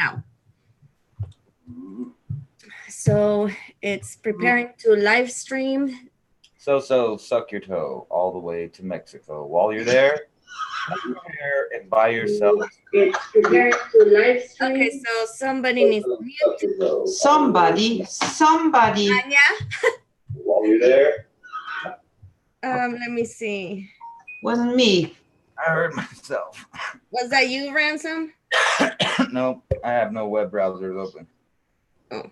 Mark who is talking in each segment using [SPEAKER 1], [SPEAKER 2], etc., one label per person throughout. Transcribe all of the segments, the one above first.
[SPEAKER 1] now. So it's preparing to live stream.
[SPEAKER 2] So suck your toe all the way to Mexico. While you're there, and buy yourself.
[SPEAKER 1] It's preparing to live stream. Okay, so somebody needs to mute.
[SPEAKER 3] Somebody.
[SPEAKER 1] Anja?
[SPEAKER 2] While you're there.
[SPEAKER 1] Let me see.
[SPEAKER 3] Wasn't me.
[SPEAKER 2] I heard myself.
[SPEAKER 1] Was that you, Ransom?
[SPEAKER 2] Nope, I have no web browsers open.
[SPEAKER 1] Oh.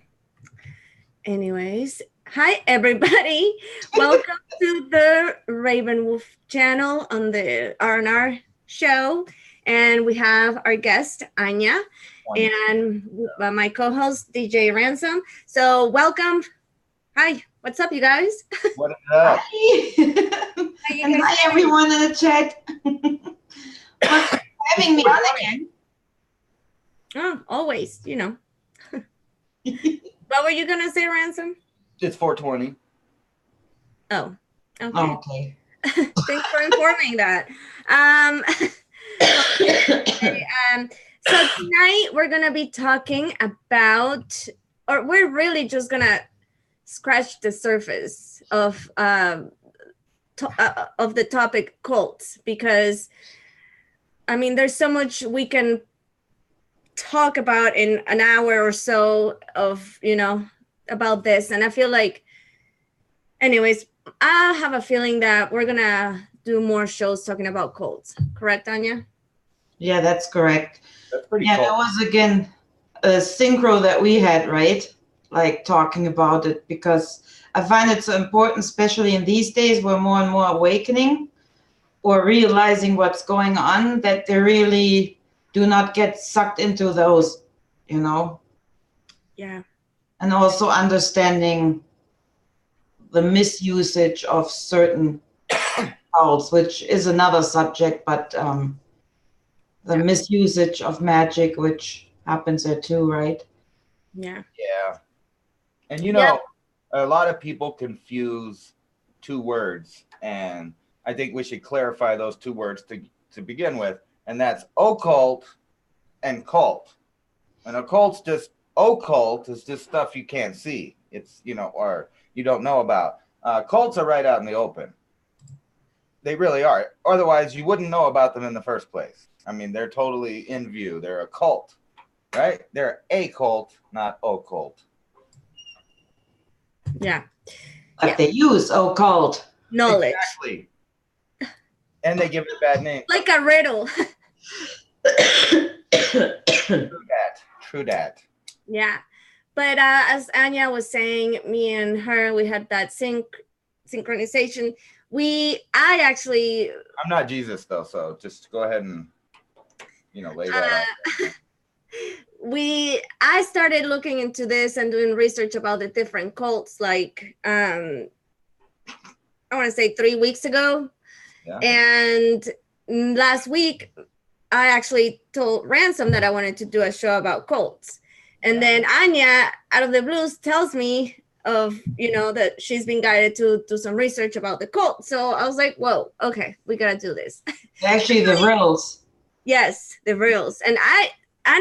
[SPEAKER 1] Anyways, hi everybody. Welcome to the Raven Wolf channel on the R&R show. And we have our guest, Anja, and my co-host, DJ Ransom. So welcome. Hi, what's up, you guys?
[SPEAKER 2] What is up?
[SPEAKER 3] Hi. And hi, everyone in the chat. Thanks for having me on again.
[SPEAKER 1] Oh, always, you know. What were you going to say, Ransom?
[SPEAKER 2] It's 420.
[SPEAKER 1] Oh, okay.
[SPEAKER 3] Okay.
[SPEAKER 1] Thanks for informing that. Okay, so tonight we're going to be talking about, or we're really just going to scratch the surface of the topic cults, because, I mean, there's so much we can talk about in an hour or so of, you know, about this. And I feel like, anyways, I have a feeling that we're gonna do more shows talking about cults. Correct, Anja?
[SPEAKER 3] Yeah, that's correct.
[SPEAKER 2] That's pretty cool.
[SPEAKER 3] That was again a synchro that we had, right? Like talking about it, because I find it so important, especially in these days where more and more awakening or realizing what's going on, that they really do not get sucked into those, you know?
[SPEAKER 1] Yeah.
[SPEAKER 3] And also understanding the misusage of certain cults, which is another subject, but the misusage of magic, which happens there too, right?
[SPEAKER 1] Yeah.
[SPEAKER 2] Yeah. And you know, a lot of people confuse two words, and I think we should clarify those two words to begin with. And that's occult and cult. And occult's just, occult is just stuff you can't see. It's, you know, or you don't know about. Cults are right out in the open. They really are. Otherwise, you wouldn't know about them in the first place. I mean, they're totally in view. They're a cult, right? They're a cult, not occult.
[SPEAKER 1] Yeah.
[SPEAKER 3] But they use occult
[SPEAKER 1] knowledge.
[SPEAKER 2] Exactly. And they give it a bad name.
[SPEAKER 1] Like a riddle.
[SPEAKER 2] True that.
[SPEAKER 1] Yeah. But as Anja was saying, me and her, we had that synchronization. I'm
[SPEAKER 2] not Jesus though, so just go ahead and, you know, lay that out.
[SPEAKER 1] I started looking into this and doing research about the different cults, like I want to say 3 weeks ago. Yeah. And last week, I actually told Ransom that I wanted to do a show about cults. And then Anja, out of the blues, tells me of, you know, that she's been guided to do some research about the cult. So I was like, whoa, okay, we got to do this.
[SPEAKER 3] Actually, the reals.
[SPEAKER 1] Yes, the reals. And I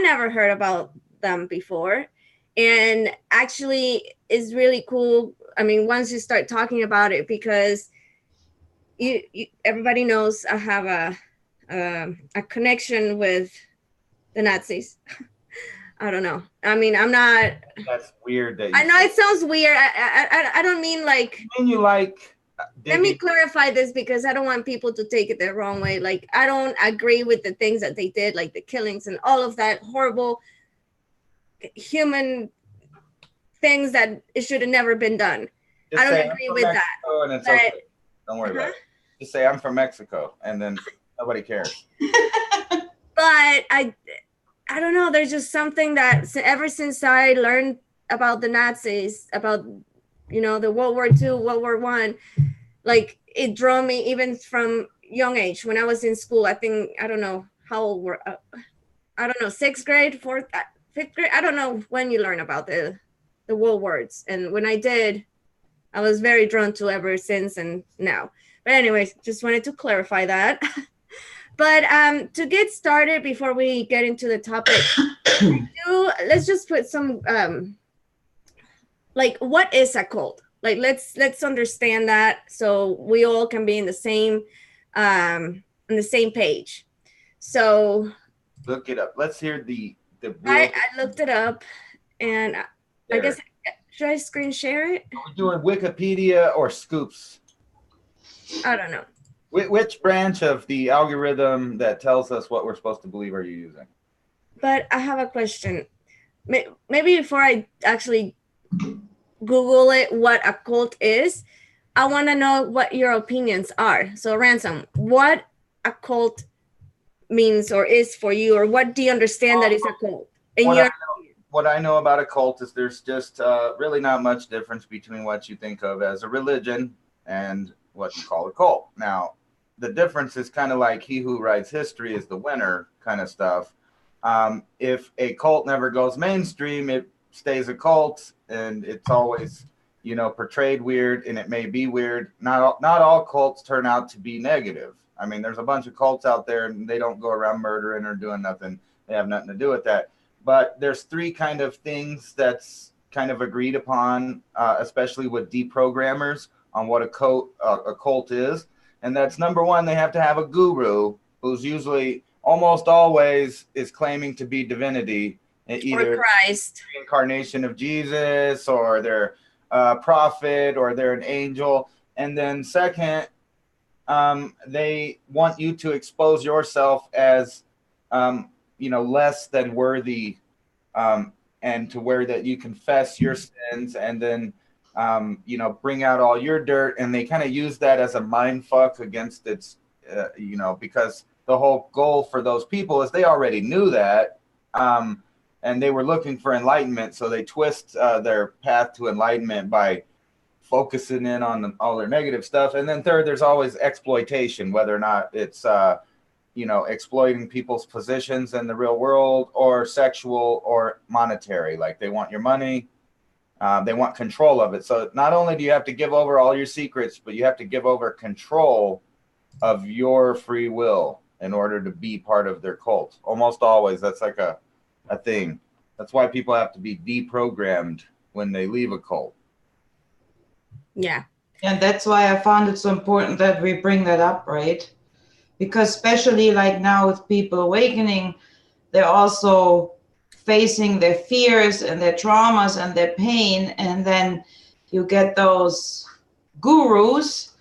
[SPEAKER 1] never heard about them before. And actually, it's really cool. I mean, once you start talking about it, because everybody knows I have a connection with the Nazis. I don't know. I mean, I'm not.
[SPEAKER 2] That's weird.
[SPEAKER 1] I know it sounds weird. I don't mean like.
[SPEAKER 2] I mean, you like.
[SPEAKER 1] Let me clarify this, because I don't want people to take it the wrong way. Like, I don't agree with the things that they did, like the killings and all of that horrible human things that it should have never been done.
[SPEAKER 2] Just
[SPEAKER 1] I don't agree with
[SPEAKER 2] Mexico, that. But, okay. Don't worry about it. Just say I'm from Mexico, and then nobody cares.
[SPEAKER 1] But I don't know. There's just something that ever since I learned about the Nazis, about, you know, the World War II, World War I, like it drew me even from young age. When I was in school, I think, I don't know how old were, I don't know, 6th grade, 4th, 5th grade. I don't know when you learn about the world wars. And when I did, I was very drawn to ever since and now. But anyways, just wanted to clarify that. But to get started, before we get into the topic, I do let's just put some like, what is a cult? Like, let's understand that so we all can be in the same on the same page. So
[SPEAKER 2] look it up. Let's hear the real.
[SPEAKER 1] I looked it up, and I
[SPEAKER 2] There.
[SPEAKER 1] guess, should I screen share it?
[SPEAKER 2] Are we doing Wikipedia or Scoops?
[SPEAKER 1] I don't know.
[SPEAKER 2] Which branch of the algorithm that tells us what we're supposed to believe are you using?
[SPEAKER 1] But I have a question. Maybe before I actually Google it, what a cult is, I want to know what your opinions are. So, Ransom, what a cult means or is for you, or what do you understand that is a cult?
[SPEAKER 2] What I know about a cult is there's just really not much difference between what you think of as a religion and what you call a cult. Now, the difference is kind of like he who writes history is the winner kind of stuff. If a cult never goes mainstream, it stays a cult, and it's always, portrayed weird, and it may be weird. Not all cults turn out to be negative. I mean, there's a bunch of cults out there, and they don't go around murdering or doing nothing. They have nothing to do with that. But there's three kind of things that's kind of agreed upon, especially with deprogrammers, on what a cult is. And that's number one, they have to have a guru who's usually almost always is claiming to be divinity, either
[SPEAKER 1] or Christ,
[SPEAKER 2] incarnation of Jesus, or they're a prophet, or they're an angel. And then second, they want you to expose yourself as less than worthy, and to where that you confess your sins, and then bring out all your dirt. And they kind of use that as a mind fuck against its because the whole goal for those people is they already knew that, and they were looking for enlightenment, so they twist their path to enlightenment by focusing in on all their negative stuff. And then third, there's always exploitation, whether or not it's exploiting people's positions in the real world, or sexual or monetary. Like, they want your money, they want control of it. So not only do you have to give over all your secrets, but you have to give over control of your free will in order to be part of their cult. Almost always, that's like a thing. That's why people have to be deprogrammed when they leave a cult.
[SPEAKER 1] Yeah.
[SPEAKER 3] And that's why I found it so important that we bring that up, right? Because especially like now with people awakening, they're also facing their fears and their traumas and their pain. And then you get those gurus,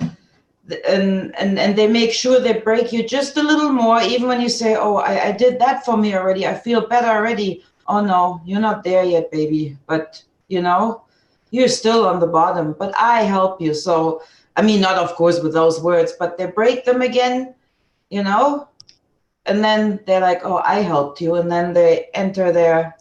[SPEAKER 3] and they make sure they break you just a little more, even when you say, oh, I did that for me already, I feel better already. Oh no, you're not there yet, baby. But you're still on the bottom, but I help you. So, I mean, not of course with those words, but they break them again, and then they're like, oh, I helped you. And then they enter their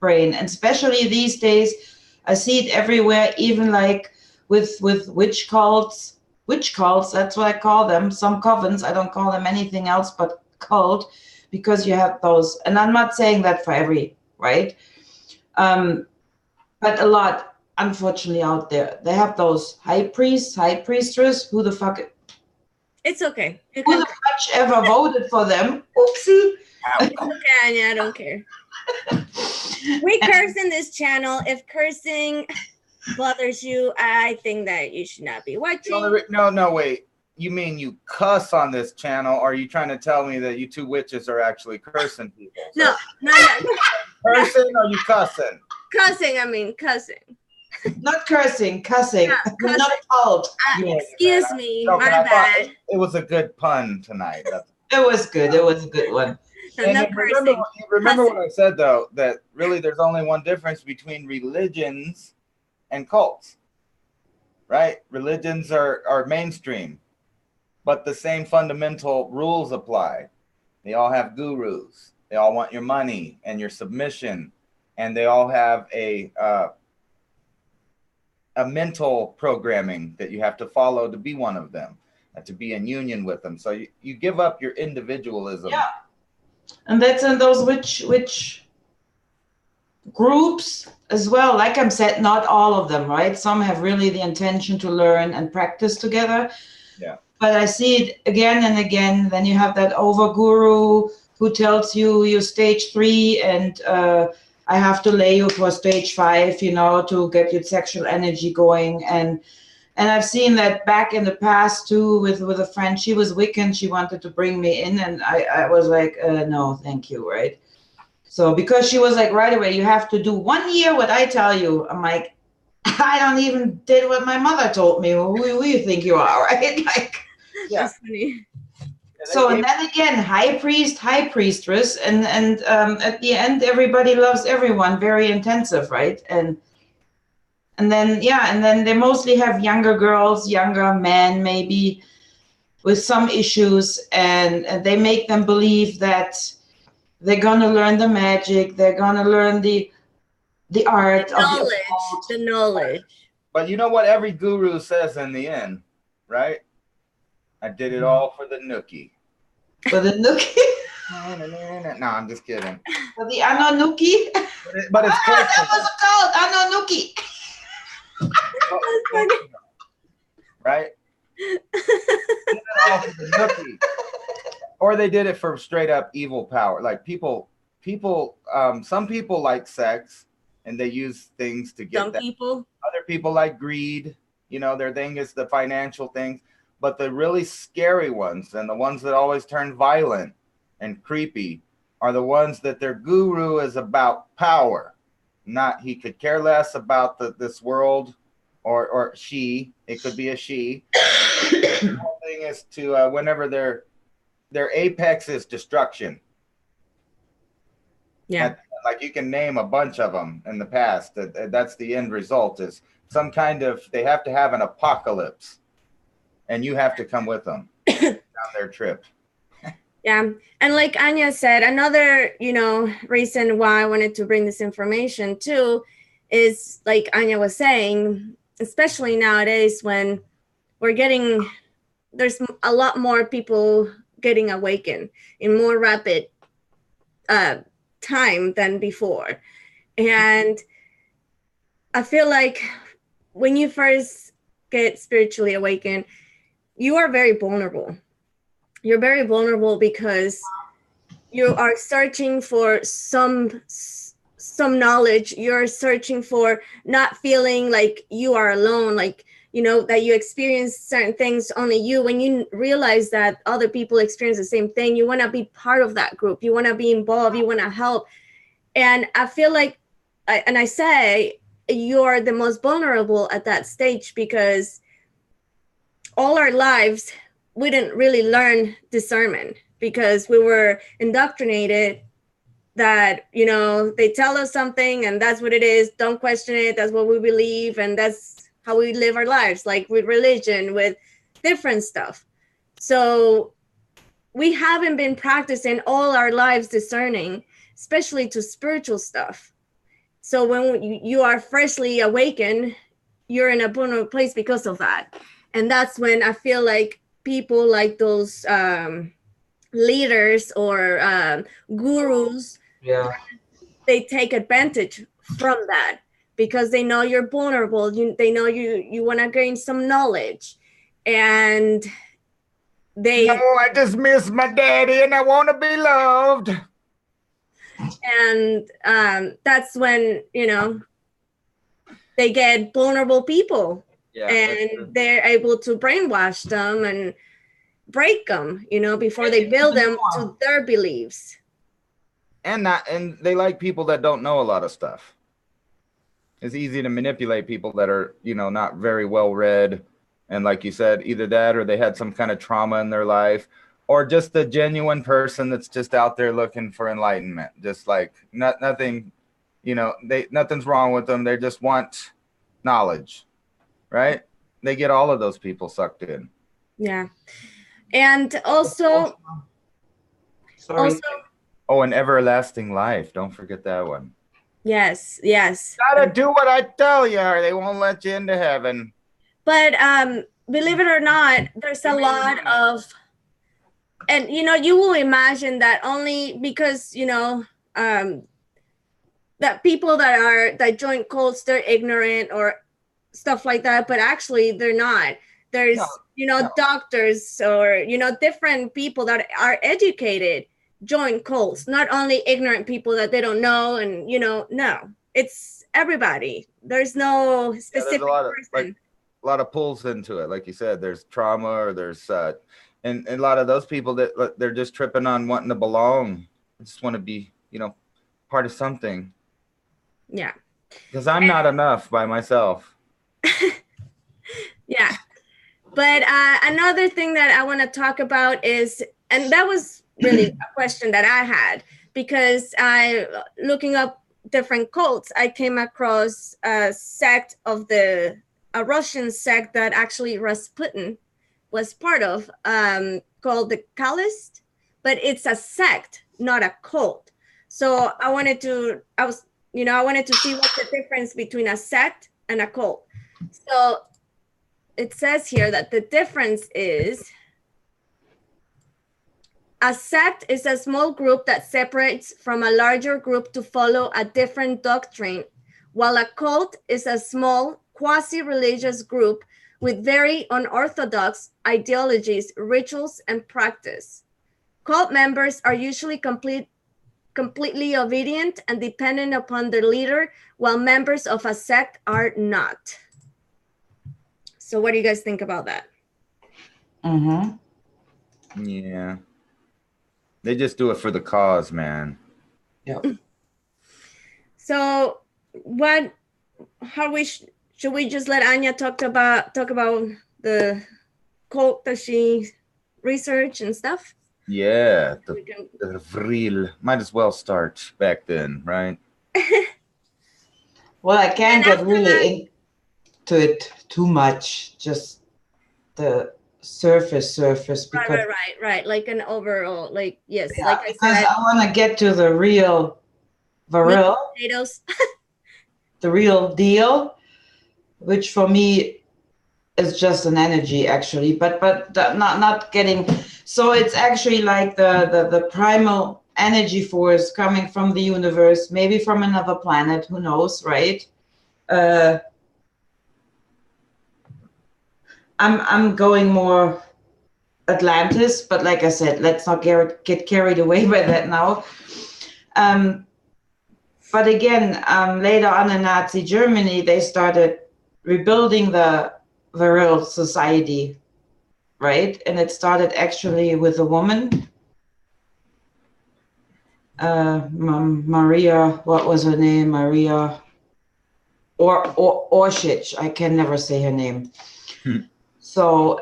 [SPEAKER 3] brain. And especially these days, I see it everywhere, even like with witch cults, that's what I call them. Some covens, I don't call them anything else but cult, because you have those, and I'm not saying that for every, right? But a lot, unfortunately, out there, they have those high priests, high priestess, who the fuck,
[SPEAKER 1] it's okay.
[SPEAKER 3] who the fuck ever voted for them? Oopsie.
[SPEAKER 1] Okay, Anja, I don't care. We curse in this channel. If cursing bothers you, I think that you should not be watching.
[SPEAKER 2] No, wait. You mean you cuss on this channel? Or are you trying to tell me that you two witches are actually cursing people? So
[SPEAKER 1] No.
[SPEAKER 2] Cursing, or you cussing?
[SPEAKER 1] Cussing.
[SPEAKER 3] Not cursing, cussing.
[SPEAKER 1] Yeah, cussing.
[SPEAKER 3] Not cult.
[SPEAKER 1] Excuse me,
[SPEAKER 2] Okay,
[SPEAKER 1] my bad.
[SPEAKER 2] It was a good pun tonight.
[SPEAKER 3] It was good. It was a good one.
[SPEAKER 2] Remember what I said, though, that really there's only one difference between religions and cults, right? Religions are mainstream, but the same fundamental rules apply. They all have gurus. They all want your money and your submission, and they all have a mental programming that you have to follow to be one of them, to be in union with them. So you give up your individualism.
[SPEAKER 3] Yeah. And that's in those which groups as well. Like I said, not all of them, right? Some have really the intention to learn and practice together.
[SPEAKER 2] Yeah.
[SPEAKER 3] But I see it again and again. Then you have that over guru who tells you you're stage 3 and I have to lay you for stage 5, to get your sexual energy going. And I've seen that back in the past too with a friend. She was Wiccan. She wanted to bring me in, and I was like, no, thank you, right? So because she was like, right away, you have to do 1 year what I tell you. I'm like, I don't even did what my mother told me. Well, who you think you are, right? Like,
[SPEAKER 2] Yeah.
[SPEAKER 1] That's funny.
[SPEAKER 3] so and then again, high priest, high priestess, and at the end, everybody loves everyone. Very intensive, right? And then they mostly have younger girls, younger men, maybe with some issues, and they make them believe that they're gonna learn the magic, they're gonna learn the art
[SPEAKER 1] The
[SPEAKER 3] of the
[SPEAKER 1] knowledge,
[SPEAKER 3] occult.
[SPEAKER 1] the knowledge.
[SPEAKER 2] But you know what every guru says in the end, right? I did it all for the nookie.
[SPEAKER 3] For the nookie,
[SPEAKER 2] No, I'm just kidding.
[SPEAKER 3] for the Anunnaki.
[SPEAKER 2] But it's close.
[SPEAKER 3] That was called Anunnaki.
[SPEAKER 1] That's funny.
[SPEAKER 2] Right? Did it all for the nookie. Or they did it for straight up evil power. Like people, some people like sex and they use things to get
[SPEAKER 1] Some
[SPEAKER 2] that.
[SPEAKER 1] people.
[SPEAKER 2] Other people like greed. Their thing is the financial things. But the really scary ones and the ones that always turn violent and creepy are the ones that their guru is about power. Not he could care less about this world or she. It could be a she. The whole thing is to whenever their apex is destruction.
[SPEAKER 1] Yeah.
[SPEAKER 2] Like you can name a bunch of them in the past. That's the end result is some kind of, they have to have an apocalypse and you have to come with them on their trip.
[SPEAKER 1] Yeah. And like Anja said, another, reason why I wanted to bring this information too is like Anja was saying, especially nowadays when there's a lot more people getting awakened in more rapid time than before. And I feel like when you first get spiritually awakened, you are very vulnerable. You're very vulnerable because you are searching for some knowledge. You're searching for not feeling like you are alone, like, that you experience certain things only you. When you realize that other people experience the same thing, you want to be part of that group. You want to be involved. You want to help. And I feel like, I say, you're the most vulnerable at that stage because all our lives, we didn't really learn discernment because we were indoctrinated that, they tell us something and that's what it is. Don't question it. That's what we believe. And that's how we live our lives, like with religion, with different stuff. So we haven't been practicing all our lives discerning, especially to spiritual stuff. So when you are freshly awakened, you're in a vulnerable place because of that. And that's when I feel like people like those leaders or gurus, they take advantage from that because they know you're vulnerable. They know you want to gain some knowledge. And no,
[SPEAKER 2] I just miss my daddy and I want to be loved.
[SPEAKER 1] And that's when, they get vulnerable people. Yeah, and they're able to brainwash them and break them, before they build them to their beliefs.
[SPEAKER 2] And they like people that don't know a lot of stuff. It's easy to manipulate people that are, not very well read. And like you said, either that or they had some kind of trauma in their life, or just a genuine person that's just out there looking for enlightenment. Just like nothing, nothing's wrong with them. They just want knowledge, right? They get all of those people sucked in.
[SPEAKER 1] Yeah. And also,
[SPEAKER 2] an everlasting life. Don't forget that one.
[SPEAKER 1] Yes.
[SPEAKER 2] Gotta do what I tell you, or they won't let you into heaven.
[SPEAKER 1] But believe it or not, there's a lot of, and you will imagine that only because that people that join cults, they're ignorant or stuff like that, but actually they're not. There's doctors or different people that are educated join cults, not only ignorant people that they don't know, and no, it's everybody. There's no specific
[SPEAKER 2] there's a lot of
[SPEAKER 1] person.
[SPEAKER 2] a lot of pulls into it, like you said. There's trauma, or there's and a lot of those people that they're just tripping on wanting to belong. I just want to be, part of something.
[SPEAKER 1] Yeah.
[SPEAKER 2] Because I'm not enough by myself.
[SPEAKER 1] Yeah. But another thing that I want to talk about is, and that was really a question that I had, because looking up different cults, I came across a sect of a Russian sect that actually Rasputin was part of, called the Kalist, but it's a sect, not a cult. So I wanted to see what's the difference between a sect and a cult. So it says here that the difference is a sect is a small group that separates from a larger group to follow a different doctrine, while a cult is a small quasi-religious group with very unorthodox ideologies, rituals, and practice. Cult members are usually completely obedient and dependent upon their leader, while members of a sect are not. So what do you guys think about that?
[SPEAKER 2] Yeah. They just do it for the cause, man.
[SPEAKER 3] Yep.
[SPEAKER 1] So should we just let Anja talk about the cult that she researched and stuff?
[SPEAKER 2] Yeah, the real. Might as well start back then, right?
[SPEAKER 3] Well, I can't get really into it too much, just the surface because
[SPEAKER 1] right, like an overall, like, yes,
[SPEAKER 3] yeah,
[SPEAKER 1] like I
[SPEAKER 3] because
[SPEAKER 1] said,
[SPEAKER 3] I want to get to the real
[SPEAKER 1] potatoes.
[SPEAKER 3] the real deal, which for me is just an energy actually, but not getting. So it's actually like the primal energy force coming from the universe, maybe from another planet, who knows, right? I'm going more Atlantis, but like I said, let's not get carried away by that now. But again, later on in Nazi Germany, they started rebuilding the real society, right? And it started actually with a woman, Maria. What was her name? Maria or Orshich. I can never say her name. So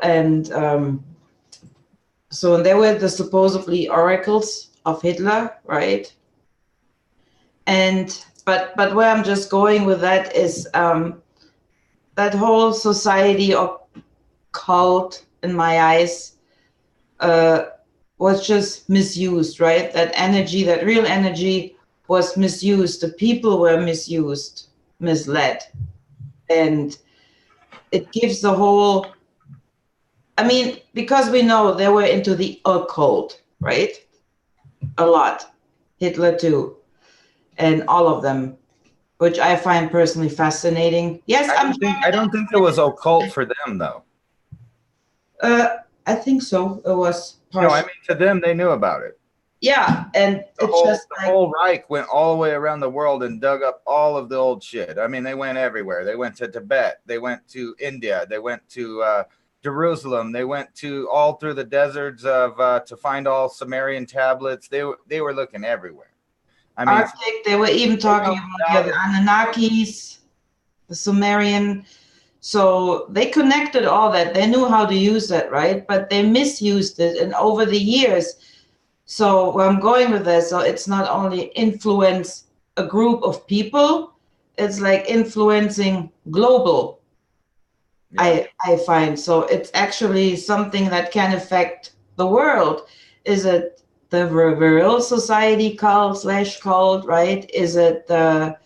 [SPEAKER 3] so they were the supposedly oracles of Hitler, right? And but where I'm just going with that is that whole society or cult, in my eyes, was just misused, right? That energy, that real energy, was misused. The people were misused, misled, and it gives the whole. I mean, because we know they were into the occult, right? A lot. Hitler too. And all of them, which I find personally fascinating. Yes,
[SPEAKER 2] I don't think it was occult for them, though.
[SPEAKER 3] I think so. It was
[SPEAKER 2] partial. No, I mean, to them, they knew about it.
[SPEAKER 3] Yeah, and
[SPEAKER 2] the whole Reich went all the way around the world and dug up all of the old shit. I mean, they went everywhere. They went to Tibet. They went to India. They went to Jerusalem. They went to all through the deserts to find all Sumerian tablets. They were looking everywhere. I mean,
[SPEAKER 3] Arctic. They were even talking about the Anunnakis, the Sumerian. So they connected all that. They knew how to use that, right? But they misused it, and over the years. So where I'm going with this, so it's not only influence a group of people, it's like influencing global. Yeah. I find so it's actually something that can affect the world. Is it the real society cult, right? Is it the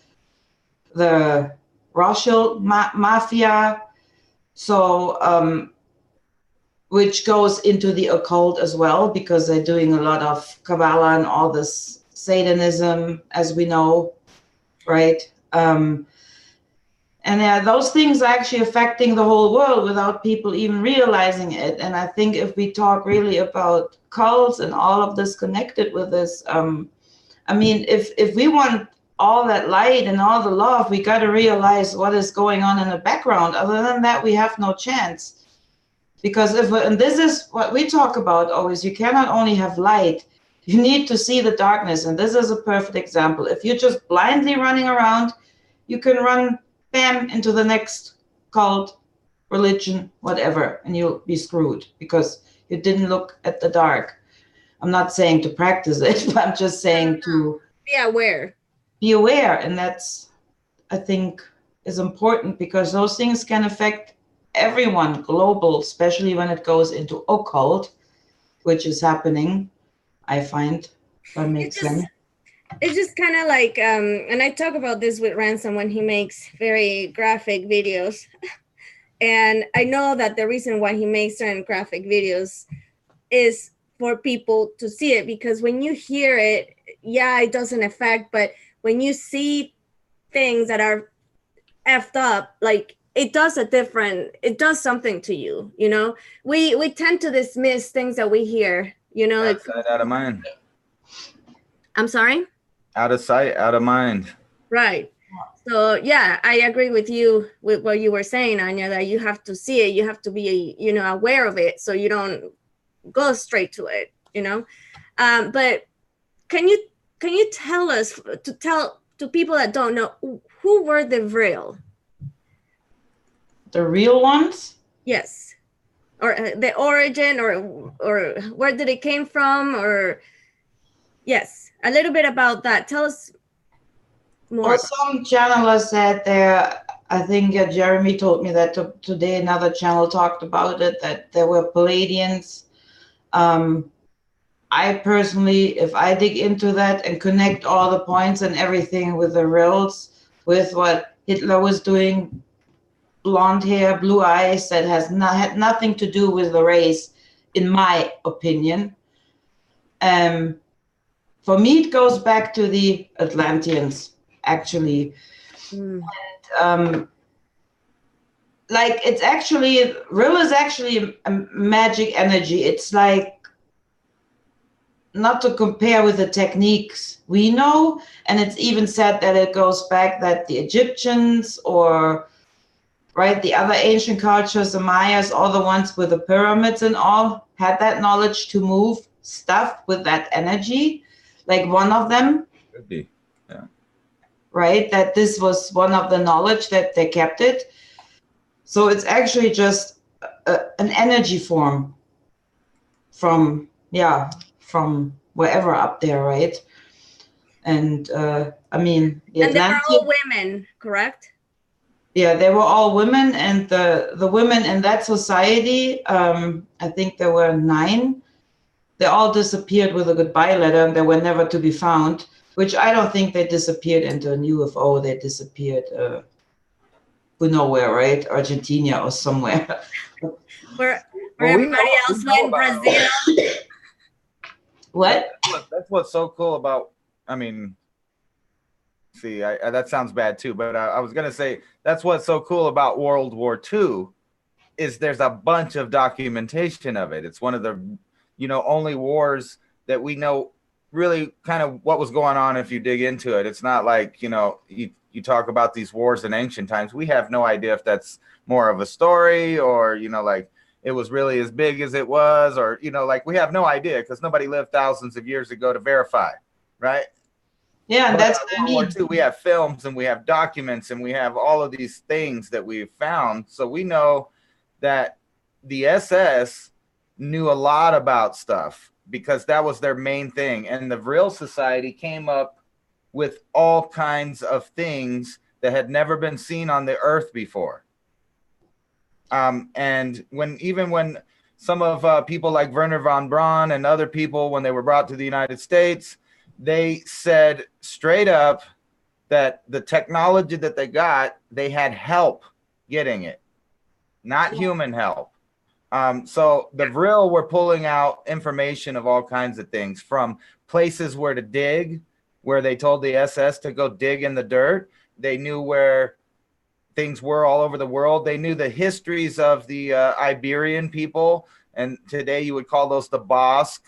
[SPEAKER 3] Russian mafia? So which goes into the occult as well, because they're doing a lot of Kabbalah and all this Satanism, as we know, right? And those things are actually affecting the whole world without people even realizing it. And I think if we talk really about cults and all of this connected with this, I mean, if we want all that light and all the love, we got to realize what is going on in the background. Other than that, we have no chance. Because and this is what we talk about always, you cannot only have light, you need to see the darkness. And this is a perfect example. If you're just blindly running around, you can run bam into the next cult, religion, whatever, and you'll be screwed because you didn't look at the dark. I'm not saying to practice it, but I'm just saying to
[SPEAKER 1] be aware.
[SPEAKER 3] Be aware, and that's, I think, is important because those things can affect everyone global, especially when it goes into occult, which is happening. I find that makes sense.
[SPEAKER 1] It's just kind of like, and I talk about this with Ransom when he makes very graphic videos. And I know that the reason why he makes certain graphic videos is for people to see it, because when you hear it, yeah, it doesn't affect, but when you see things that are effed up, like it does something to you, you know? We tend to dismiss things that we hear, you know?
[SPEAKER 2] Out of sight, out of mind.
[SPEAKER 1] I'm sorry?
[SPEAKER 2] Out of sight, out of mind.
[SPEAKER 1] Right. So yeah, I agree with you with what you were saying, Anja, that you have to see it, you have to be, you know, aware of it so you don't go straight to it, you know. But can you tell us, to people that don't know, who were the real
[SPEAKER 3] ones?
[SPEAKER 1] Yes. Or the origin, or where did it came from, or yes, a little bit about that. Tell us more.
[SPEAKER 3] Well, some channelers said there, I think Jeremy told me that today another channel talked about it, that there were Palladians. I personally, if I dig into that and connect all the points and everything with the rails, with what Hitler was doing, blonde hair, blue eyes, that had nothing to do with the race, in my opinion. For me, it goes back to the Atlanteans, actually. And, like, it's actually, Rill is actually a magic energy. It's like, not to compare with the techniques we know, and it's even said that it goes back that the Egyptians, or right, the other ancient cultures, the Mayas, all the ones with the pyramids and all, had that knowledge to move stuff with that energy. Like one of them,
[SPEAKER 2] could be, yeah,
[SPEAKER 3] right, that this was one of the knowledge that they kept it. So it's actually just an energy form from wherever up there, right? And I mean,
[SPEAKER 1] and they were all women, correct?
[SPEAKER 3] Yeah, they were all women, and the women in that society, I think there were 9. They all disappeared with a goodbye letter, and they were never to be found. Which I don't think they disappeared into an UFO. They disappeared who nowhere, right? Argentina or somewhere.
[SPEAKER 1] Where everybody else went, Brazil.
[SPEAKER 3] What?
[SPEAKER 2] That's what's so cool about, I mean, see, that sounds bad too, but I was going to say, that's what's so cool about World War II is there's a bunch of documentation of it. It's one of the, only wars that we know really kind of what was going on if you dig into it. It's not like, you talk about these wars in ancient times. We have no idea if that's more of a story or, like it was really as big as it was, or, like we have no idea because nobody lived thousands of years ago to verify, right?
[SPEAKER 3] Yeah, and that's what I mean.
[SPEAKER 2] World War II, we have films and we have documents and we have all of these things that we've found. So we know that the SS knew a lot about stuff because that was their main thing. And the Vril Society came up with all kinds of things that had never been seen on the earth before. And when some of people like Werner von Braun and other people, when they were brought to the United States, they said straight up that the technology that they got, they had help getting it, not human help. So the Vril were pulling out information of all kinds of things, from places where to dig, where they told the SS to go dig in the dirt. They knew where things were all over the world. They knew the histories of the Iberian people, and today you would call those the Basque,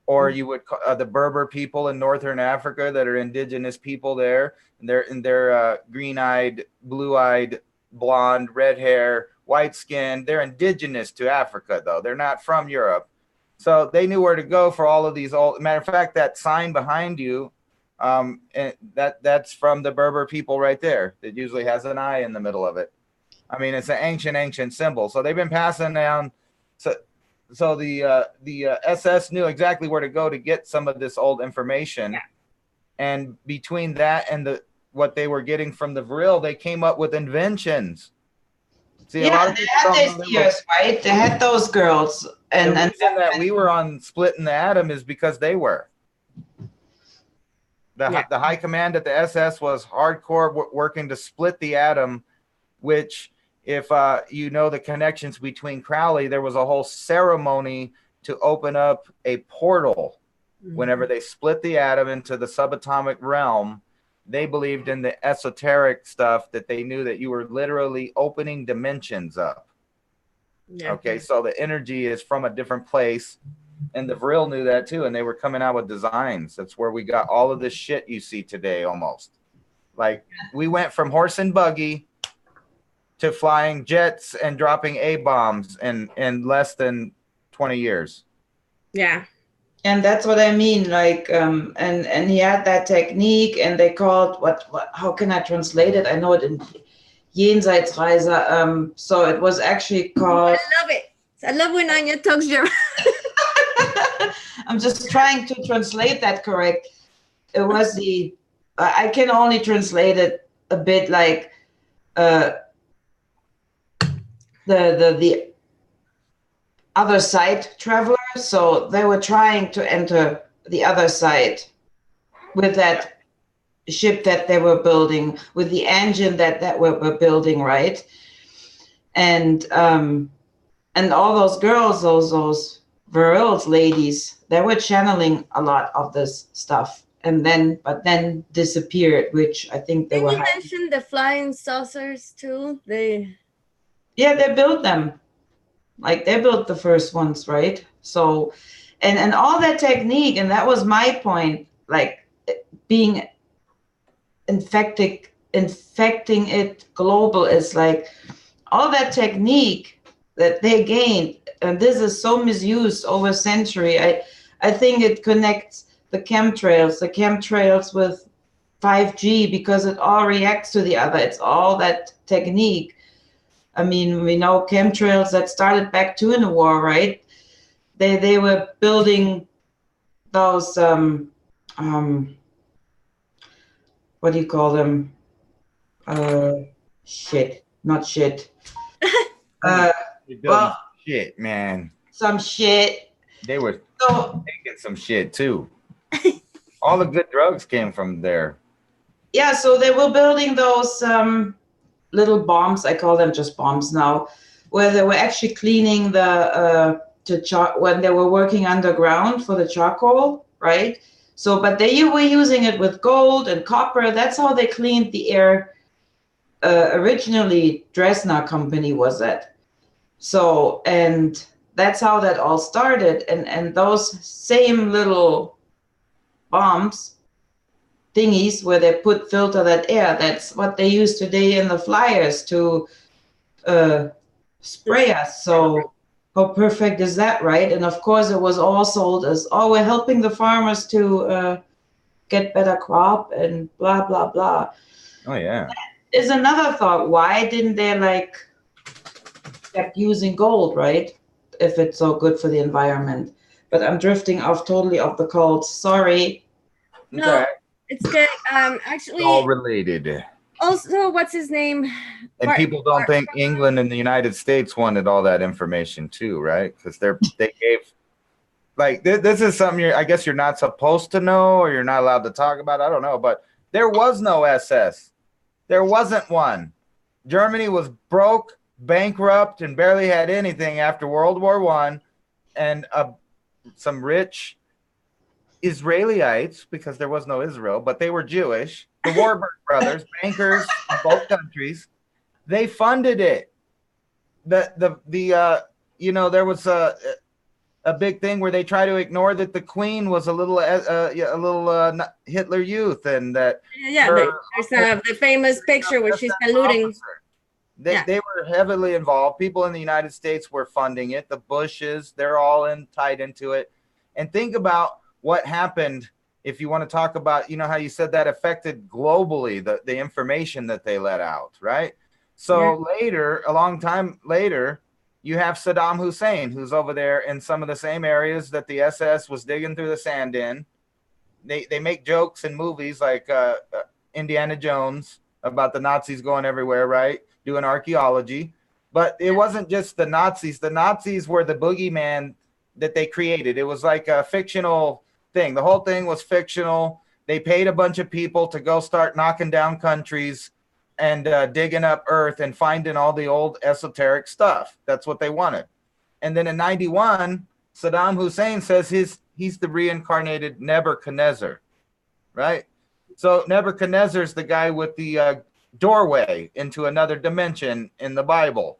[SPEAKER 2] or you would call, the Berber people in northern Africa that are indigenous people there, and they're green-eyed, blue-eyed, blonde, red hair, white skin. They're indigenous to Africa, though. They're not from Europe. So they knew where to go for all of these old. Matter of fact, that sign behind you, and that's from the Berber people right there. It usually has an eye in the middle of it. I mean, it's an ancient symbol. So they've been passing down. So the SS knew exactly where to go to get some of this old information, and between that and what they were getting from the Vril, they came up with inventions. See, a lot of people don't know
[SPEAKER 3] years, right? They had those girls, and
[SPEAKER 2] the reason that we were on splitting the atom is because they were. The high command at the SS was hardcore working to split the atom, which, if you know the connections between Crowley, there was a whole ceremony to open up a portal. Whenever they split the atom into the subatomic realm, they believed in the esoteric stuff, that they knew that you were literally opening dimensions up. Okay, so the energy is from a different place, and the Vril knew that too, and they were coming out with designs. That's where we got all of this shit you see today. Almost like we went from horse and buggy to flying jets and dropping A-bombs in less than 20 years.
[SPEAKER 1] Yeah.
[SPEAKER 3] And that's what I mean, like, and he had that technique, and they called what how can I translate it? I know it in Jenseitsreise. So it was actually called.
[SPEAKER 1] I love it. I love when Anja talks German.
[SPEAKER 3] I'm just trying to translate that correct. It was I can only translate it a bit like the other side traveler. So they were trying to enter the other side with that ship that they were building, with the engine that we're building, right? And all those girls, those Virils ladies, they were channeling a lot of this stuff, but then disappeared, which I think they were.
[SPEAKER 1] Did you mention the flying saucers too? They
[SPEAKER 3] built them. Like they built the first ones, right? So, and all that technique, and that was my point, like being infecting it global is like all that technique that they gained, and this is so misused over a century. I think it connects the chemtrails with 5G, because it all reacts to the other. It's all that technique. I mean, we know chemtrails that started back in the war, right? They were building those what do you call them? Not shit.
[SPEAKER 2] Well, shit, man.
[SPEAKER 3] Some shit.
[SPEAKER 2] They were taking some shit too. All the good drugs came from there.
[SPEAKER 3] Yeah, so they were building those little bombs. I call them just bombs now, where they were actually cleaning when they were working underground for the charcoal, right? So, but they were using it with gold and copper. That's how they cleaned the air. Originally, Dresdner Company was that. So, and that's how that all started. And those same little bombs, thingies where they filter that air, that's what they use today in the flyers to spray us. So how perfect is that, right? And of course it was all sold as, we're helping the farmers to get better crop and blah blah blah.
[SPEAKER 2] Oh yeah.
[SPEAKER 3] Is another thought. Why didn't they kept using gold, right? If it's so good for the environment. But I'm drifting totally off the cults. Sorry.
[SPEAKER 1] No.
[SPEAKER 2] Okay.
[SPEAKER 1] It's good. Actually,
[SPEAKER 2] it's all related.
[SPEAKER 1] Also, what's his name?
[SPEAKER 2] And people don't think England and the United States wanted all that information too, right? Because they gave, like, this is something I guess you're not supposed to know, or you're not allowed to talk about. I don't know, but there was no SS. There wasn't one. Germany was broke, bankrupt, and barely had anything after World War I, and some rich Israelites, because there was no Israel, but they were Jewish, the Warburg brothers, bankers in both countries, They funded it. There was a big thing where they try to ignore that the Queen was a little Hitler Youth, and that
[SPEAKER 1] Yeah, there's the famous picture where she's saluting.
[SPEAKER 2] They were heavily involved. People in the United States were funding it. The Bushes, they're all tied into it. And think about what happened. If you want to talk about, how you said that affected globally the information that they let out, right? So later, a long time later, you have Saddam Hussein, who's over there in some of the same areas that the SS was digging through the sand in. They make jokes in movies like Indiana Jones about the Nazis going everywhere, right? Doing archaeology. But it wasn't just the Nazis. The Nazis were the boogeyman that they created. It was like a fictional thing. The whole thing was fictional. They paid a bunch of people to go start knocking down countries and digging up earth and finding all the old esoteric stuff. That's what they wanted. And then in 91, Saddam Hussein says he's the reincarnated Nebuchadnezzar, right? So Nebuchadnezzar is the guy with the doorway into another dimension in the Bible,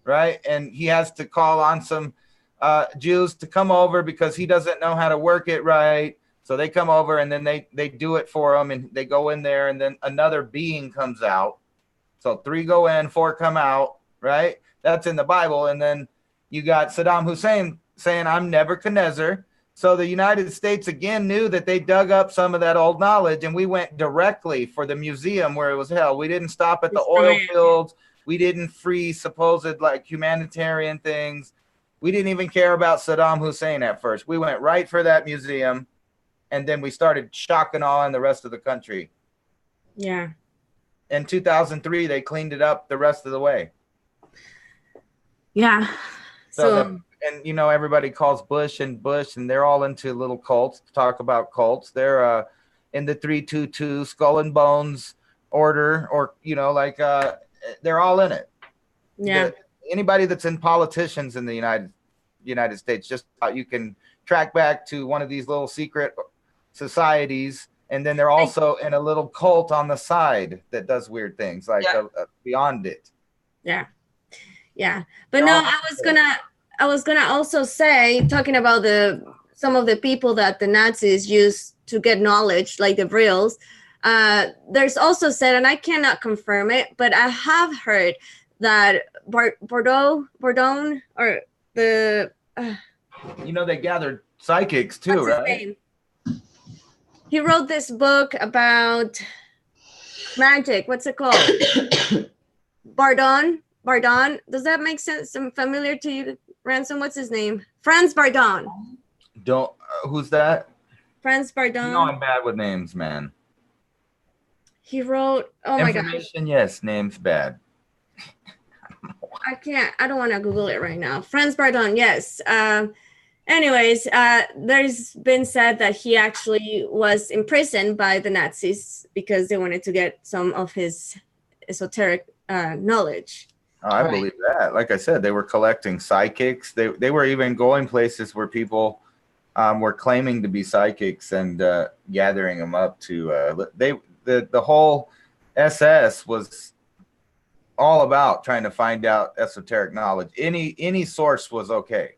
[SPEAKER 2] right? And he has to call on some Jews to come over because he doesn't know how to work it right. So they come over and then they do it for him, and they go in there, and then another being comes out. So 3 go in, 4 come out, right? That's in the Bible. And then you got Saddam Hussein saying, I'm Nebuchadnezzar. So the United States again knew that they dug up some of that old knowledge, and we went directly for the museum where it was held. We didn't stop at the oil fields. We didn't free supposed like humanitarian things. We didn't even care about Saddam Hussein at first. We went right for that museum. And then we started shock and awe in the rest of the country.
[SPEAKER 1] Yeah.
[SPEAKER 2] In 2003, they cleaned it up the rest of the way.
[SPEAKER 1] Yeah.
[SPEAKER 2] So everybody calls Bush, and they're all into little cults to talk about cults. They're in the 322 Skull and Bones order, or they're all in it.
[SPEAKER 1] Yeah.
[SPEAKER 2] Anybody that's in politicians in the United States, just you can track back to one of these little secret societies, and then they're also in a little cult on the side that does weird things like beyond it.
[SPEAKER 1] But no, I was gonna also say, talking about some of the people that the Nazis used to get knowledge, like the Vrills, there's also said, and I cannot confirm it, but I have heard that Bourdon, or the
[SPEAKER 2] they gathered psychics too, right?
[SPEAKER 1] He wrote this book about magic. What's it called? Bourdon. Does that make sense? Familiar to you, Ransom? What's his name? Franz Bourdon.
[SPEAKER 2] Who's that?
[SPEAKER 1] Franz Bourdon.
[SPEAKER 2] I'm bad with names, man.
[SPEAKER 1] He wrote. Oh my gosh.
[SPEAKER 2] Yes, names bad.
[SPEAKER 1] I don't want to Google it right now. Franz Bourdon. Yes. Anyways, there's been said that he actually was imprisoned by the Nazis because they wanted to get some of his esoteric knowledge.
[SPEAKER 2] Oh, I believe that. Like I said, they were collecting psychics. They were even going places where people were claiming to be psychics and gathering them up to. The whole SS was all about trying to find out esoteric knowledge. Any source was okay.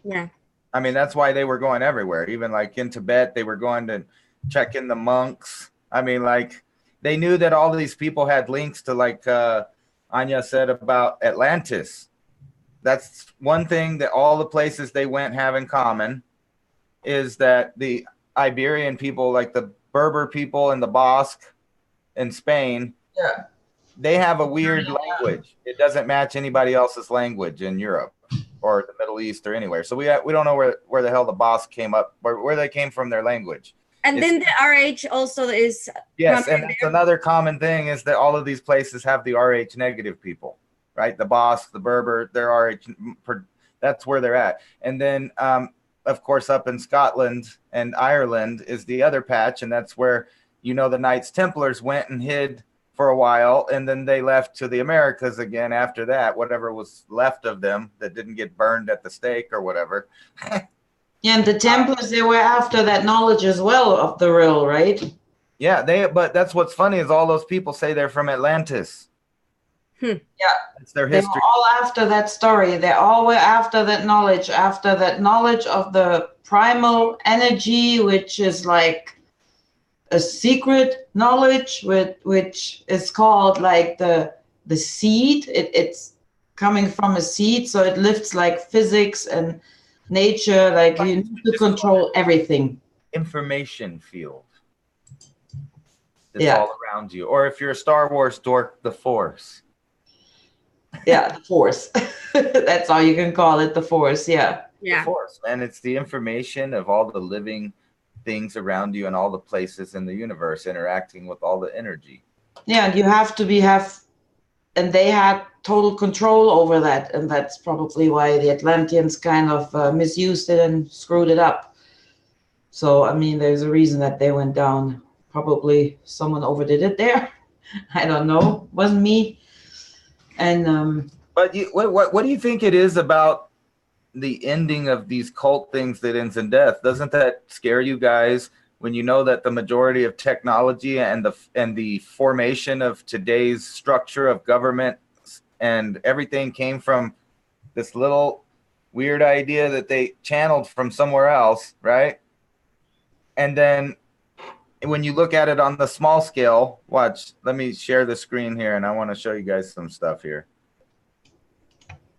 [SPEAKER 1] Yeah.
[SPEAKER 2] I mean, that's why they were going everywhere. Even like in Tibet, they were going to check in the monks. I mean, like they knew that all these people had links to, like Anja said about Atlantis. That's one thing that all the places they went have in common, is that the Iberian people, like the Berber people and the Basque in Spain, they have a weird language. It doesn't match anybody else's language in Europe or the Middle East or anywhere. So we don't know where the hell the Basque came up, where they came from, their language.
[SPEAKER 1] And then the RH also is.
[SPEAKER 2] Yes, and that's another common thing, is that all of these places have the RH negative people, right? The Basque, the Berber, their RH, that's where they're at. And then, of course, up in Scotland and Ireland is the other patch, and that's where, the Knights Templars went and hid for a while, and then they left to the Americas again after that, whatever was left of them that didn't get burned at the stake or whatever.
[SPEAKER 3] Yeah, and the Templars, they were after that knowledge as well of the real, right?
[SPEAKER 2] Yeah, but that's what's funny, is all those people say they're from Atlantis.
[SPEAKER 3] Yeah.
[SPEAKER 2] It's their
[SPEAKER 3] They were
[SPEAKER 2] history.
[SPEAKER 3] all after that story. They all were after that knowledge of the primal energy, which is like a secret knowledge, which is called like the seed. It's coming from a seed, so it lifts like physics and nature. Like you need to control everything.
[SPEAKER 2] Information field. It's
[SPEAKER 3] Yeah.
[SPEAKER 2] all around you. Or if you're a Star Wars dork, the Force.
[SPEAKER 3] Yeah, the force. That's all you can call it, the force. Yeah.
[SPEAKER 2] The Force, man. It's the information of all the living things around you and all the places in the universe interacting with all the energy.
[SPEAKER 3] Yeah, and you have to and they had total control over that, and that's probably why the Atlanteans kind of misused it and screwed it up. So, I mean, there's a reason that they went down. Probably someone overdid it there. I don't know. Wasn't me. And
[SPEAKER 2] But what do you think it is about the ending of these cult things that ends in death? Doesn't that scare you guys when you know that the majority of technology and the formation of today's structure of government and everything came from this little weird idea that they channeled from somewhere else, right? And then when you look at it on the small scale, watch, let me share the screen here and I want to show you guys some stuff here.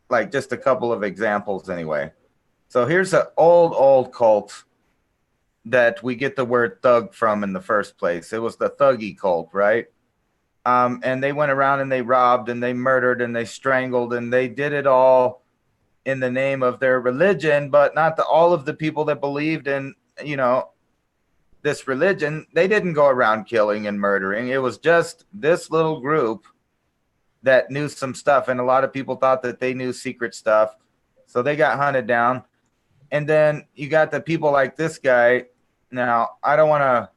[SPEAKER 2] Like just a couple of examples anyway. So here's an old cult that we get the word thug from in the first place. It was the Thuggy cult, right? And they went around and they robbed and they murdered and they strangled and they did it all in the name of their religion, but not all of the people that believed in, this religion. They didn't go around killing and murdering. It was just this little group that knew some stuff, and a lot of people thought that they knew secret stuff, so they got hunted down. And then you got the people like this guy. Now, I don't want to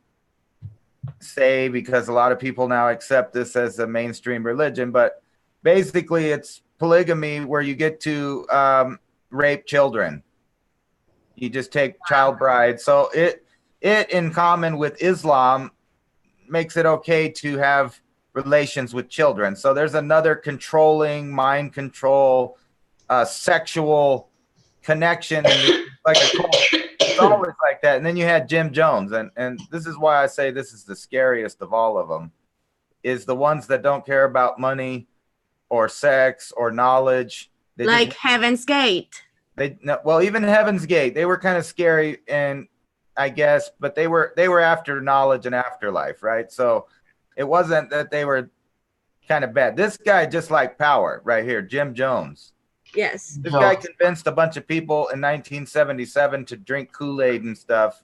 [SPEAKER 2] say, because a lot of people now accept this as a mainstream religion, but basically it's polygamy where you get to rape children. You just take child brides. So it in common with Islam makes it okay to have relations with children. So there's another controlling, mind control, sexual connection, like a cult. It's always like that. And then you had Jim Jones, and this is why I say this is the scariest of all of them, is the ones that don't care about money or sex or knowledge. They
[SPEAKER 1] like Heaven's Gate.
[SPEAKER 2] Well, even Heaven's Gate, they were kind of scary, and I guess, but they were after knowledge and afterlife, right? So it wasn't that they were kind of bad. This guy just liked power right here, Jim Jones.
[SPEAKER 1] Yes.
[SPEAKER 2] This guy convinced a bunch of people in 1977 to drink Kool-Aid and stuff.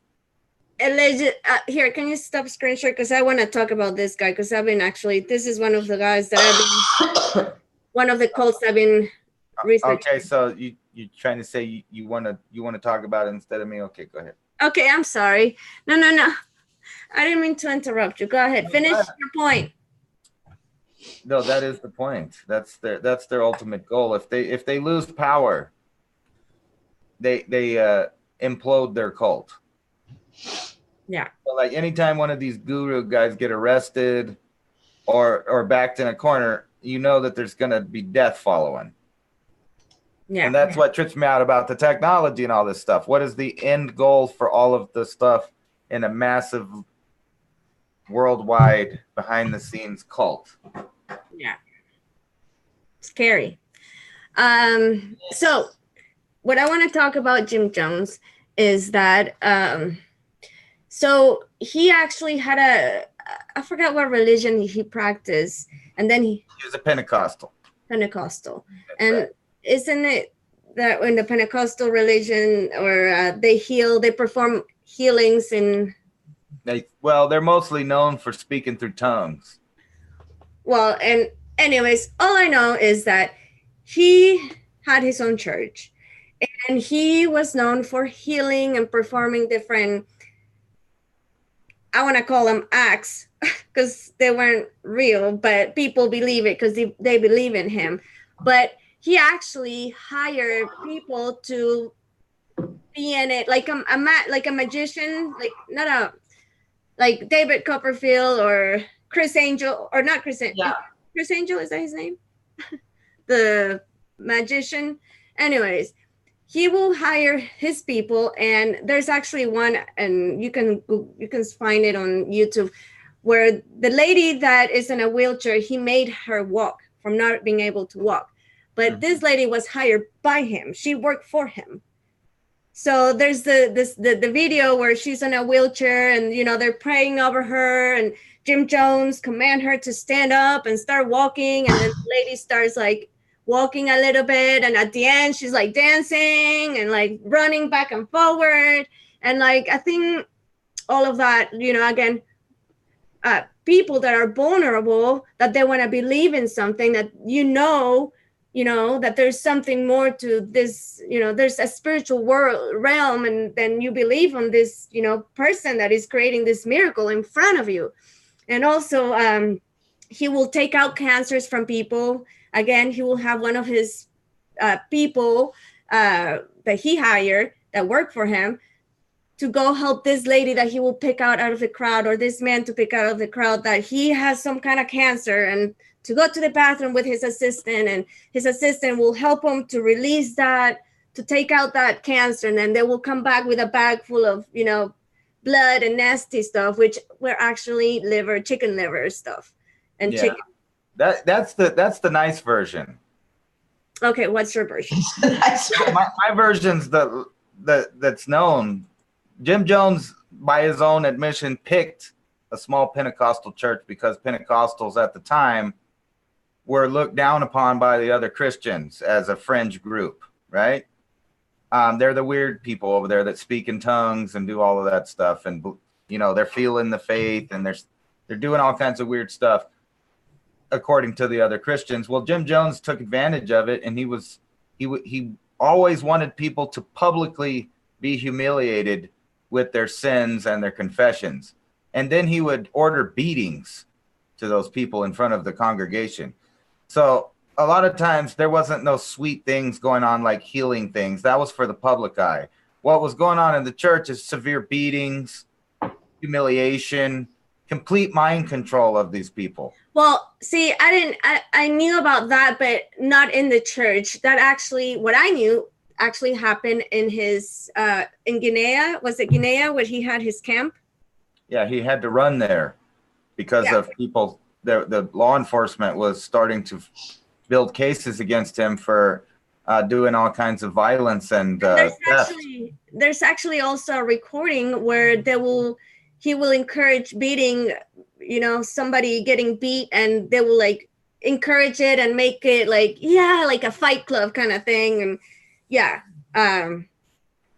[SPEAKER 1] Here, can you stop screen share? Because I want to talk about this guy, because I've been this is one of the guys that I've been, one of the cults I've been researching.
[SPEAKER 2] Okay, so you're trying to say you want to talk about it instead of me? Okay, go ahead.
[SPEAKER 1] Okay, I'm sorry. No. I didn't mean to interrupt you. Go ahead. Finish your point.
[SPEAKER 2] No, that is the point. That's their ultimate goal. If they lose power, they implode their cult.
[SPEAKER 1] Yeah.
[SPEAKER 2] So like anytime one of these guru guys get arrested or backed in a corner, you know that there's gonna be death following. Yeah. And that's what trips me out about the technology and all this stuff. What is the end goal for all of the stuff in a massive worldwide behind the scenes cult?
[SPEAKER 1] Yeah. Scary. So what I want to talk about Jim Jones is that so he actually had I forgot what religion he practiced, and then he
[SPEAKER 2] was a Pentecostal.
[SPEAKER 1] That's and right. Isn't it that in the Pentecostal religion, or they perform healings in?
[SPEAKER 2] They're mostly known for speaking through tongues.
[SPEAKER 1] Well, and anyways, all I know is that he had his own church, and he was known for healing and performing different, I want to call them acts, because they weren't real, but people believe it because they believe in him. But he actually hired people to be in it, like a magician, like David Copperfield or Chris Angel, or not Chris Angel. Yeah. Chris Angel, is that his name? the magician. Anyways, he will hire his people, and there's actually one, and you can find it on YouTube, where the lady that is in a wheelchair, he made her walk from not being able to walk. But this lady was hired by him. She worked for him. So there's the video where she's in a wheelchair, and they're praying over her, and Jim Jones command her to stand up and start walking, and then the lady starts like walking a little bit, and at the end she's like dancing and like running back and forward, and like I think all of that, again, people that are vulnerable, that they want to believe in something, that that there's something more to this, there's a spiritual realm, and then you believe on this, person that is creating this miracle in front of you. And also, he will take out cancers from people. Again, he will have one of his people that he hired that work for him to go help this lady that he will pick out of the crowd, or this man to pick out of the crowd, that he has some kind of cancer, and to go to the bathroom with his assistant, and his assistant will help him to release that, to take out that cancer, and then they will come back with a bag full of, blood and nasty stuff, which were actually chicken liver stuff, and chicken.
[SPEAKER 2] That's the nice version.
[SPEAKER 1] Okay, what's your version?
[SPEAKER 2] my version's that's known. Jim Jones, by his own admission, picked a small Pentecostal church because Pentecostals at the time were looked down upon by the other Christians as a fringe group, right? They're the weird people over there that speak in tongues and do all of that stuff, and they're feeling the faith, and they're doing all kinds of weird stuff according to the other Christians. Well, Jim Jones took advantage of it, and he always wanted people to publicly be humiliated with their sins and their confessions. And then he would order beatings to those people in front of the congregation. So a lot of times there wasn't no sweet things going on, like healing things. That was for the public eye. What was going on in the church is severe beatings, humiliation, complete mind control of these people.
[SPEAKER 1] Well, see, I knew about that, but not in the church. That actually, what I knew actually happened in his, in Guinea. Was it Guinea where he had his camp?
[SPEAKER 2] Yeah, he had to run there because of people. The law enforcement was starting to build cases against him for doing all kinds of violence and
[SPEAKER 1] there's actually also a recording where he will encourage beating, somebody getting beat, and they will like encourage it and make it like a fight club kind of thing. And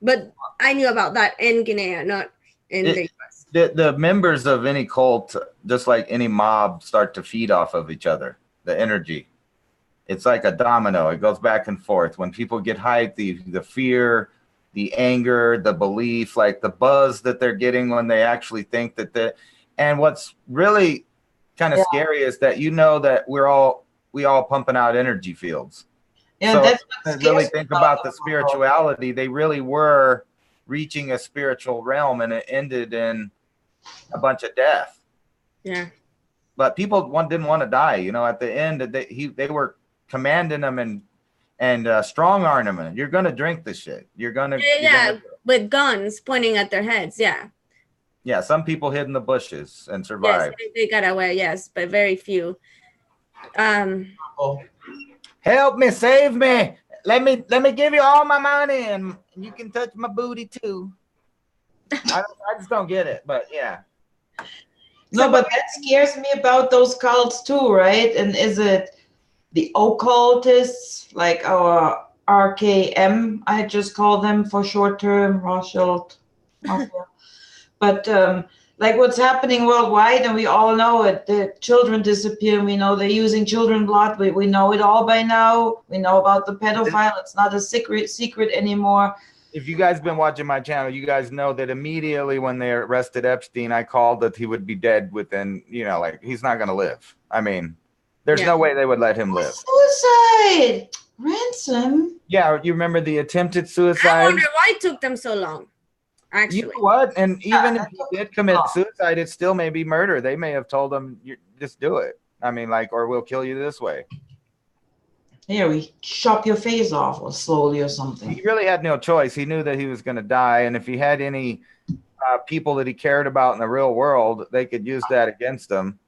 [SPEAKER 1] but I knew about that in Guinea, not in the US.
[SPEAKER 2] The members of any cult, just like any mob, start to feed off of each other, the energy. It's like a domino. It goes back and forth. When people get hyped, the fear, the anger, the belief, like the buzz that they're getting when they actually think that and what's really kind of scary is that that we all pumping out energy fields.
[SPEAKER 3] Yeah,
[SPEAKER 2] so
[SPEAKER 3] that's what
[SPEAKER 2] really think about the spirituality. They really were reaching a spiritual realm, and it ended in a bunch of death.
[SPEAKER 1] Yeah.
[SPEAKER 2] But people didn't want to die. At the end, they were commanding them and strong arming them. You're gonna drink this shit. You're gonna
[SPEAKER 1] with guns pointing at their heads.
[SPEAKER 2] Yeah, some people hid in the bushes and survived.
[SPEAKER 1] Yes, they got away. Yes, but very few.
[SPEAKER 2] Help me, save me. Let me give you all my money, and you can touch my booty too. I just don't get it, but yeah.
[SPEAKER 3] No, but that scares me about those cults too, right? And is it the occultists, like our RKM, I just call them for short term, Rothschild Mafia. But like what's happening worldwide, and we all know it, the children disappear. We know they're using children blood. We know it all by now. We know about the pedophile. It's not a secret anymore.
[SPEAKER 2] If you guys been watching my channel, you guys know that immediately when they arrested Epstein, I called that he would be dead within, like he's not going to live. I mean, there's no way they would let him live.
[SPEAKER 3] Suicide! Ransom?
[SPEAKER 2] Yeah, you remember the attempted suicide?
[SPEAKER 1] I wonder why it took them so long, actually.
[SPEAKER 2] You know what? And even if he did commit suicide, it still may be murder. They may have told him, just do it. I mean, or we'll kill you this way.
[SPEAKER 3] here we chop your face off or slowly or something.
[SPEAKER 2] He really had no choice. He knew that he was going to die, and if he had any people that he cared about in the real world, they could use that against him.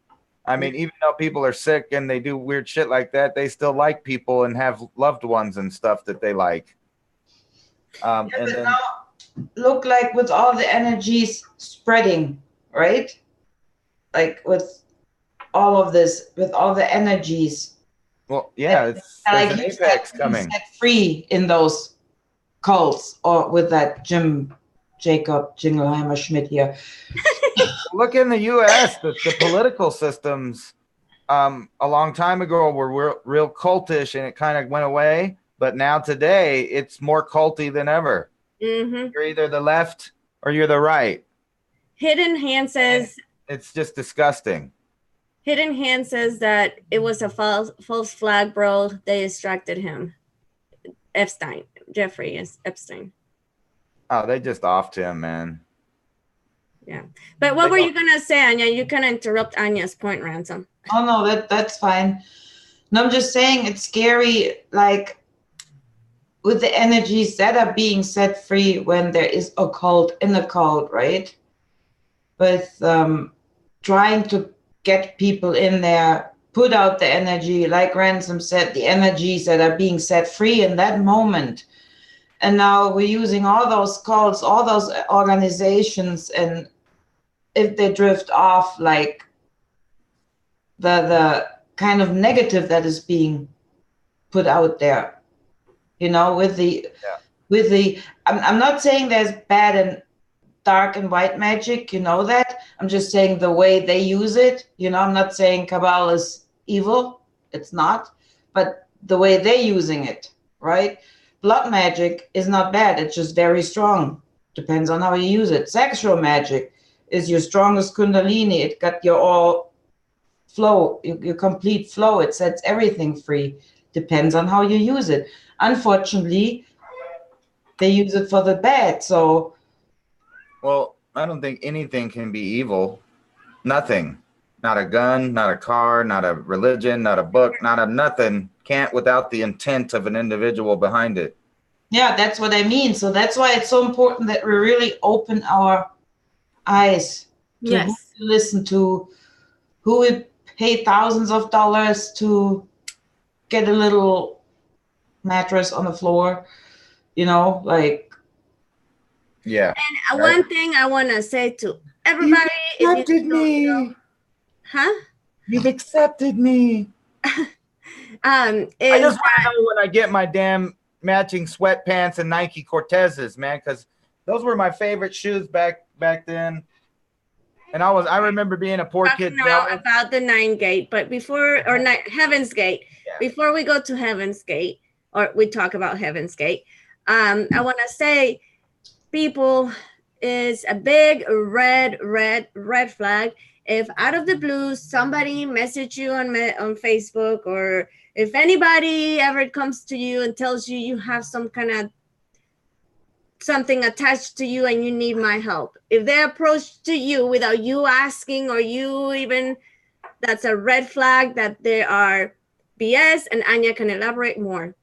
[SPEAKER 2] I mean, even though people are sick and they do weird shit like that, they still like people and have loved ones and stuff that they like.
[SPEAKER 3] Yeah,
[SPEAKER 2] And
[SPEAKER 3] but
[SPEAKER 2] then
[SPEAKER 3] now look, like with all the energies spreading, right? Like with all of this, with all the energies,
[SPEAKER 2] well, yeah, there's
[SPEAKER 3] like
[SPEAKER 2] an
[SPEAKER 3] you
[SPEAKER 2] apex
[SPEAKER 3] said,
[SPEAKER 2] coming.
[SPEAKER 3] set free in those cults, or with that Jacob Jingleheimer Schmidt here.
[SPEAKER 2] Look in the U.S., the political systems a long time ago were real cultish, and it kind of went away. But now today, it's more culty than ever.
[SPEAKER 1] Mm-hmm.
[SPEAKER 2] You're either the left or you're the right.
[SPEAKER 1] Hidden Hand says
[SPEAKER 2] it's just disgusting.
[SPEAKER 1] Hidden Hand says that it was a false flag, bro. They distracted him. Jeffrey Epstein.
[SPEAKER 2] Oh, they just offed him, man.
[SPEAKER 1] Yeah. But what were you gonna say, Anja? You kind of interrupt Anya's point, Ransom.
[SPEAKER 3] Oh no, that's fine. No, I'm just saying it's scary, like with the energies that are being set free when there is a cult in a cult, right? With trying to get people in there, put out the energy, like Ransom said, the energies that are being set free in that moment. And now we're using all those cults, all those organizations, and if they drift off, like the kind of negative that is being put out there, you know, with the I'm not saying there's bad and dark and white magic, you know that. I'm just saying the way they use it, you know, I'm not saying Cabal is evil, it's not, but the way they're using it, right? Blood magic is not bad, it's just very strong. Depends on how you use it. Sexual magic is your strongest kundalini. It got your all flow, your complete flow. It sets everything free. Depends on how you use it. Unfortunately, they use it for the bad. So,
[SPEAKER 2] well, I don't think anything can be evil. Nothing. Not a gun, not a car, not a religion, not a book, not a nothing can't without the intent of an individual behind it.
[SPEAKER 3] Yeah, that's what I mean. So that's why it's so important that we really open our eyes to who we listen to, who we pay thousands of dollars to get a little mattress on the floor, you know, like.
[SPEAKER 2] Yeah.
[SPEAKER 1] And one thing I want to say to everybody,
[SPEAKER 2] you accepted me.
[SPEAKER 1] Huh?
[SPEAKER 2] You've accepted me. I just want to know when I get my damn matching sweatpants and Nike Cortezes, man, because those were my favorite shoes back then. And I remember being a poor kid.
[SPEAKER 1] Now about the 9 Gate, but Heaven's Gate. Yeah. Before we go to Heaven's Gate, or we talk about Heaven's Gate, I want to say, people, is a big red flag. If out of the blue somebody message you on Facebook, or if anybody ever comes to you and tells you you have some kind of something attached to you and you need my help, if they approach to you without you asking or you even, that's a red flag that they are BS. And Anja can elaborate more.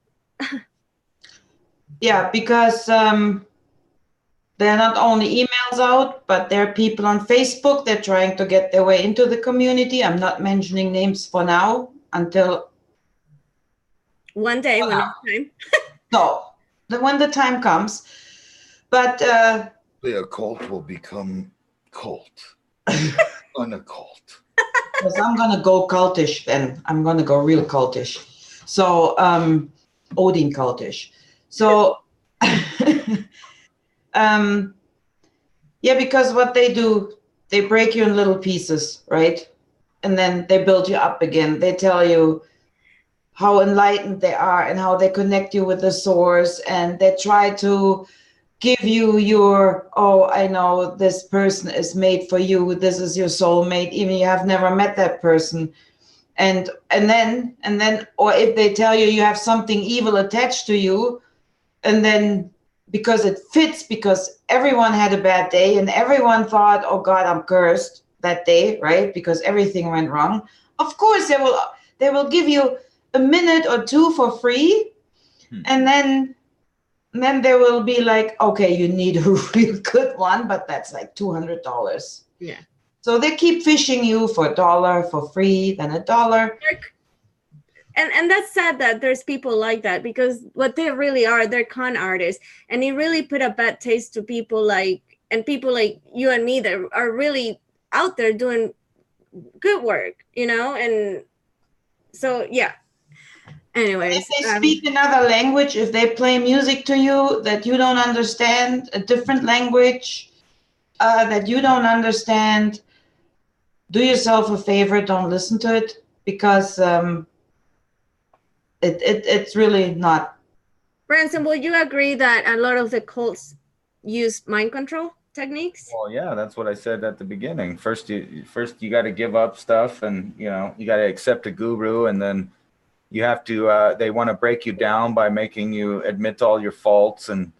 [SPEAKER 3] Yeah, because there are not only emails out, but there are people on Facebook. They're trying to get their way into the community. I'm not mentioning names for now until
[SPEAKER 1] one day when it's time.
[SPEAKER 3] No, when the time comes. But
[SPEAKER 2] the occult will become cult. Unoccult.
[SPEAKER 3] Because I'm gonna go cultish then. I'm gonna go real cultish. So Odin cultish. So yeah, because what they do, they break you in little pieces, right? And then they build you up again. They tell you how enlightened they are and how they connect you with the source, and they try to give you your, oh, I know this person is made for you, this is your soulmate, even you have never met that person. And then or if they tell you you have something evil attached to you, and then because it fits, because everyone had a bad day and everyone thought, oh God, I'm cursed that day, right? Because everything went wrong. Of course they will give you a minute or two for free, and then there will be like, okay, you need a real good one, but that's like $200.
[SPEAKER 1] Yeah.
[SPEAKER 3] So they keep fishing you for $1 for free, then $1.
[SPEAKER 1] And that's sad that there's people like that, because what they really are, they're con artists, and it really put a bad taste to people like you and me that are really out there doing good work, and so yeah. Anyways,
[SPEAKER 3] if they speak another language, if they play music to you that you don't understand, a different language that you don't understand, do yourself a favor, don't listen to it, because it's really not.
[SPEAKER 1] Ransom, will you agree that a lot of the cults use mind control techniques?
[SPEAKER 2] Well, yeah, that's what I said at the beginning. First you got to give up stuff, and you got to accept a guru, and then you have to. They want to break you down by making you admit all your faults and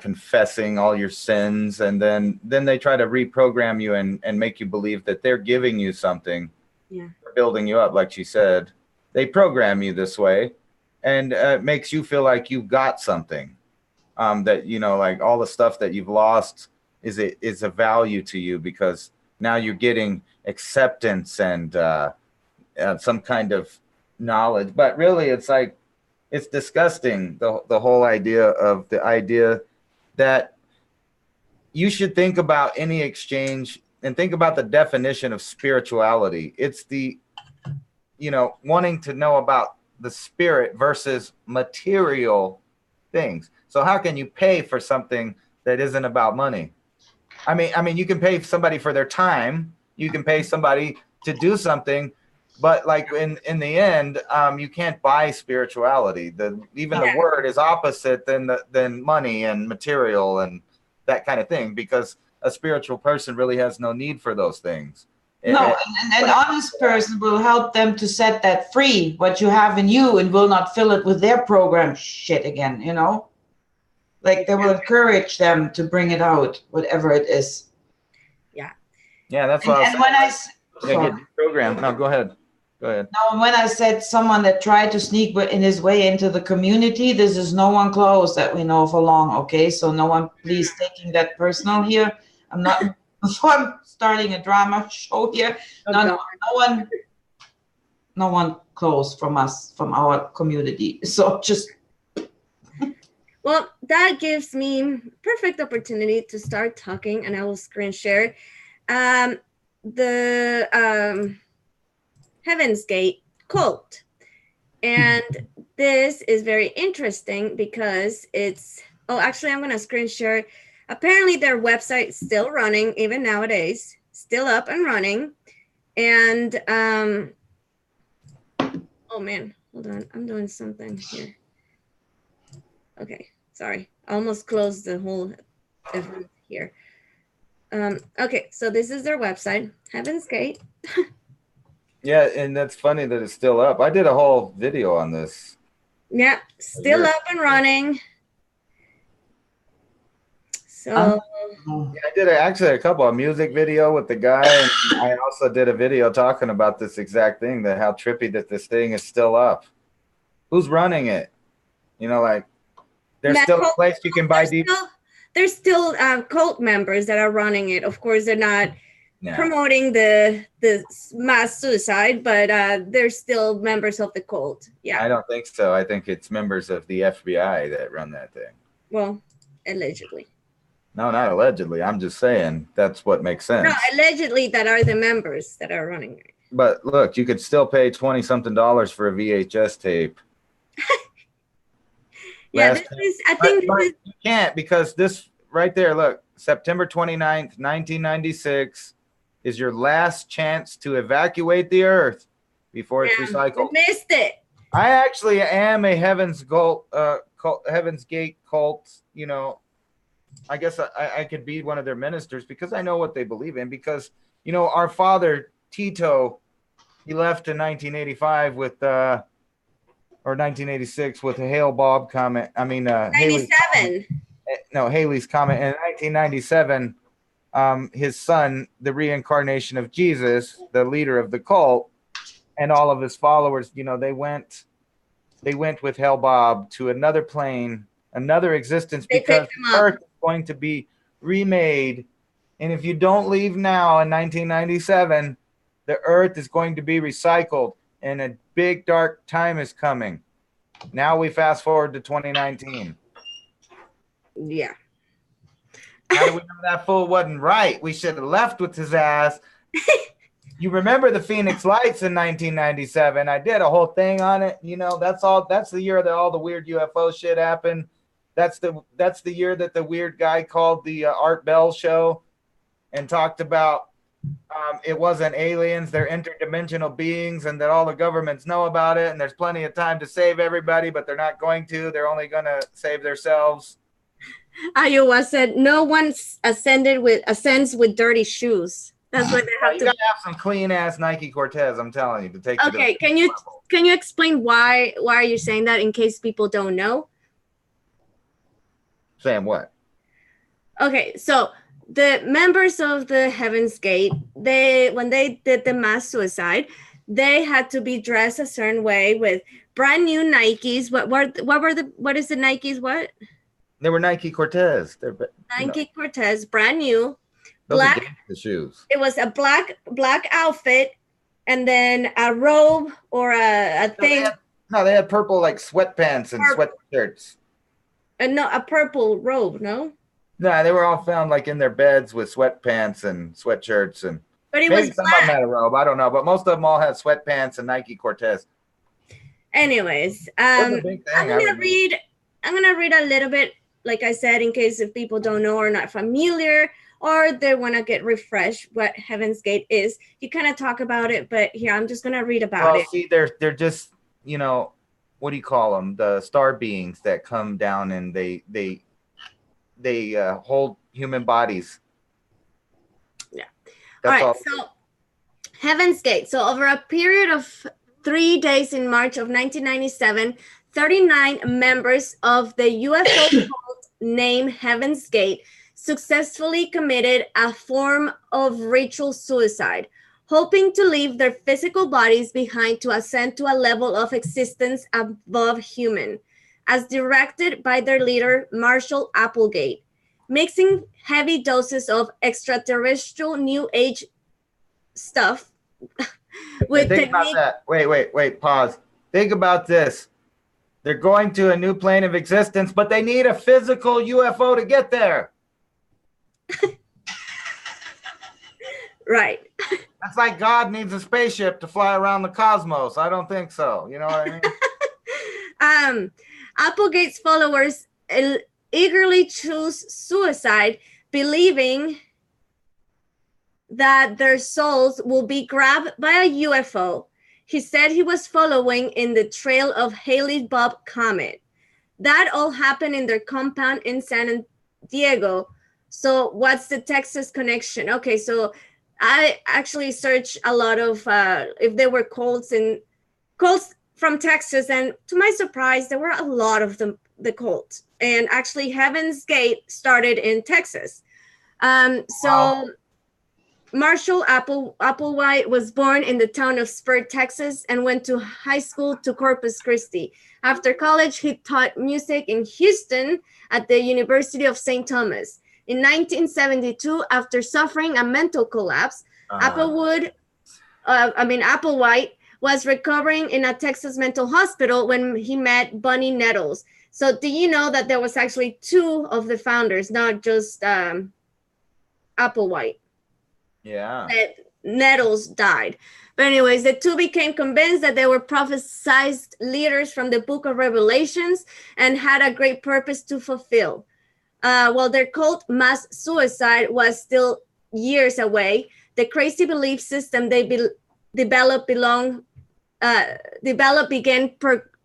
[SPEAKER 2] confessing all your sins, and then they try to reprogram you and make you believe that they're giving you something.
[SPEAKER 1] Yeah,
[SPEAKER 2] they're building you up, like she said. They program you this way, and it makes you feel like you've got something. That like all the stuff that you've lost is a value to you, because now you're getting acceptance and some kind of knowledge. But really, it's like, it's disgusting, the whole idea that you should think about any exchange and think about the definition of spirituality. It's the wanting to know about the spirit versus material things. So how can you pay for something that isn't about money? I mean, you can pay somebody for their time. You can pay somebody to do something, but like in the end, you can't buy spirituality. Even the word is opposite than money and material and that kind of thing, because a spiritual person really has no need for those things.
[SPEAKER 3] No, an honest person will help them to set that free, what you have in you, and will not fill it with their program shit again, Like they will encourage them to bring it out, whatever it is.
[SPEAKER 2] Yeah, that's what
[SPEAKER 3] and when I
[SPEAKER 2] get programmed. No, go ahead.
[SPEAKER 3] Now, when I said someone that tried to sneak in his way into the community, this is no one close that we know for long, okay? So no one, please, taking that personal here. I'm not. Before I'm starting a drama show here. No one close from us, from our community. So just.
[SPEAKER 1] Well, that gives me perfect opportunity to start talking, and I will screen share. The Heaven's Gate cult. And this is very interesting because it's, actually, I'm going to screen share. Apparently, their website is still running, even nowadays, still up and running. And, oh man, hold on. I'm doing something here. Okay, sorry. I almost closed the whole event here. Okay, so this is their website, Heaven's Gate.
[SPEAKER 2] Yeah, and that's funny that it's still up. I did a whole video on this.
[SPEAKER 1] Yeah, still up and running. So
[SPEAKER 2] yeah, I did actually a couple of music video with the guy, and I also did a video talking about this exact thing, that how trippy that this thing is still up. Who's running it? Like there's still a place you can buy
[SPEAKER 1] there's still cult members that are running it. Of course, they're not promoting the mass suicide, but they're still members of the cult. Yeah,
[SPEAKER 2] I don't think so. I think it's members of the FBI that run that thing.
[SPEAKER 1] Well, allegedly.
[SPEAKER 2] No, not allegedly. I'm just saying that's what makes sense.
[SPEAKER 1] No, allegedly that are the members that are running it.
[SPEAKER 2] But look, you could still pay $20-something for a VHS tape.
[SPEAKER 1] Yeah, this is, I think
[SPEAKER 2] you can't, because this right there, look, September 29th, 1996 is your last chance to evacuate the earth before it's recycled.
[SPEAKER 1] We missed it.
[SPEAKER 2] I actually am a Heaven's Gate cult, I guess I could be one of their ministers, because I know what they believe in, because, our father, Tito, he left in 1985 with, or 1986 with a Hale Bob comment. I mean,
[SPEAKER 1] 97.
[SPEAKER 2] Haley's comment. In 1997, his son, the reincarnation of Jesus, the leader of the cult, and all of his followers, you know, they went with Hellbob to another plane, another existence, because Earth is going to be remade. And if you don't leave now in 1997, the Earth is going to be recycled, and a big dark time is coming. Now we fast forward to 2019.
[SPEAKER 1] Yeah.
[SPEAKER 2] How do we know that fool wasn't right? We should have left with his ass. You remember the Phoenix Lights in 1997? I did a whole thing on it. You know, that's the year that all the weird UFO shit happened. That's the year that the weird guy called the Art Bell show and talked about it wasn't aliens, they're interdimensional beings, and that all the governments know about it, and there's plenty of time to save everybody, but they're not going to. They're only going to save themselves.
[SPEAKER 1] Iowa said, "No one ascends with dirty shoes." That's what they have
[SPEAKER 2] You gotta have some clean ass Nike Cortez. I'm telling you to take.
[SPEAKER 1] Okay, can you explain why are you saying that in case people don't know?
[SPEAKER 2] Saying what?
[SPEAKER 1] Okay, so the members of the Heaven's Gate, when they did the mass suicide, they had to be dressed a certain way with brand new Nikes. What is the Nikes? What?
[SPEAKER 2] They were Nike Cortez. They're
[SPEAKER 1] Nike Cortez, brand new.
[SPEAKER 2] Those are the shoes.
[SPEAKER 1] It was a black outfit, and then a robe or a thing.
[SPEAKER 2] They had purple like sweatpants and sweatshirts.
[SPEAKER 1] No, a purple robe. No.
[SPEAKER 2] No, they were all found like in their beds with sweatpants and sweatshirts, and
[SPEAKER 1] but it
[SPEAKER 2] maybe
[SPEAKER 1] was
[SPEAKER 2] some of them had a robe. I don't know, but most of them all had sweatpants and Nike Cortez.
[SPEAKER 1] Anyways, I'm gonna read a little bit, like I said, in case if people don't know or not familiar, or they want to get refreshed what Heaven's Gate is. You kind of talk about it, but here I'm just gonna read about it.
[SPEAKER 2] See, they're just, you know, what do you call them? The star beings that come down and they hold human bodies.
[SPEAKER 1] Yeah. That's all right. So Heaven's Gate. So over a period of 3 days in March of 1997, 39 members of the UFO cult named Heaven's Gate successfully committed a form of ritual suicide, hoping to leave their physical bodies behind to ascend to a level of existence above human, as directed by their leader, Marshall Applegate, mixing heavy doses of extraterrestrial New Age stuff with
[SPEAKER 2] think about that. Wait, pause. Think about this. They're going to a new plane of existence, but they need a physical UFO to get there.
[SPEAKER 1] Right.
[SPEAKER 2] That's like God needs a spaceship to fly around the cosmos. I don't think so. You know what I mean?
[SPEAKER 1] Applegate's followers eagerly choose suicide, believing that their souls will be grabbed by a UFO. He said he was following in the trail of Halley-Bob comet. That all happened in their compound in San Diego. So what's the Texas connection? Okay, so I actually searched a lot of if there were cults from Texas, and to my surprise, there were a lot of them, the cults. And actually, Heaven's Gate started in Texas. So Marshall Applewhite was born in the town of Spur, Texas, and went to high school to Corpus Christi. After college, he taught music in Houston at the University of St. Thomas. In 1972, after suffering a mental collapse, Applewhite was recovering in a Texas mental hospital when he met Bunny Nettles. So do you know that there was actually two of the founders, not just Applewhite?
[SPEAKER 2] Yeah.
[SPEAKER 1] That Nettles died. But anyways, the two became convinced that they were prophesized leaders from the book of Revelations and had a great purpose to fulfill. While their cult mass suicide was still years away, the crazy belief system they developed began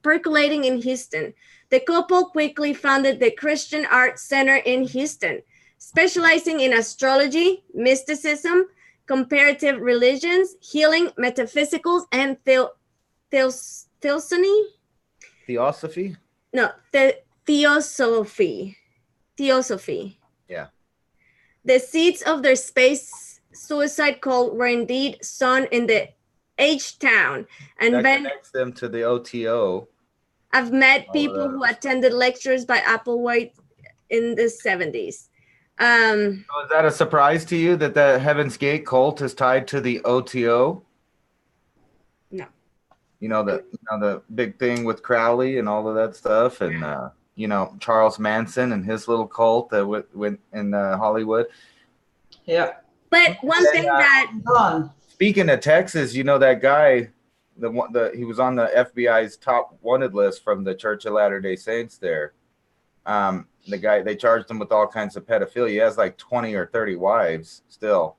[SPEAKER 1] percolating in Houston. The couple quickly founded the Christian Art Center in Houston, specializing in astrology, mysticism, comparative religions, healing, metaphysicals, and theosophy? No, theosophy. Theosophy.
[SPEAKER 2] Yeah.
[SPEAKER 1] The seeds of their space suicide cult were indeed sown in the H-Town. And
[SPEAKER 2] That
[SPEAKER 1] then
[SPEAKER 2] connects them to the OTO.
[SPEAKER 1] I've met
[SPEAKER 2] All of
[SPEAKER 1] people
[SPEAKER 2] that.
[SPEAKER 1] who attended lectures by Applewhite in the 70s.
[SPEAKER 2] So is that a surprise to you that the Heaven's Gate cult is tied to the OTO?
[SPEAKER 1] No.
[SPEAKER 2] The big thing with Crowley and all of that stuff, and Charles Manson and his little cult that went in Hollywood.
[SPEAKER 3] Yeah.
[SPEAKER 1] But one thing that
[SPEAKER 2] speaking of Texas, that guy, he was on the FBI's top wanted list from the Church of Latter-day Saints there. The guy, they charged him with all kinds of pedophilia. He has like 20 or 30 wives still.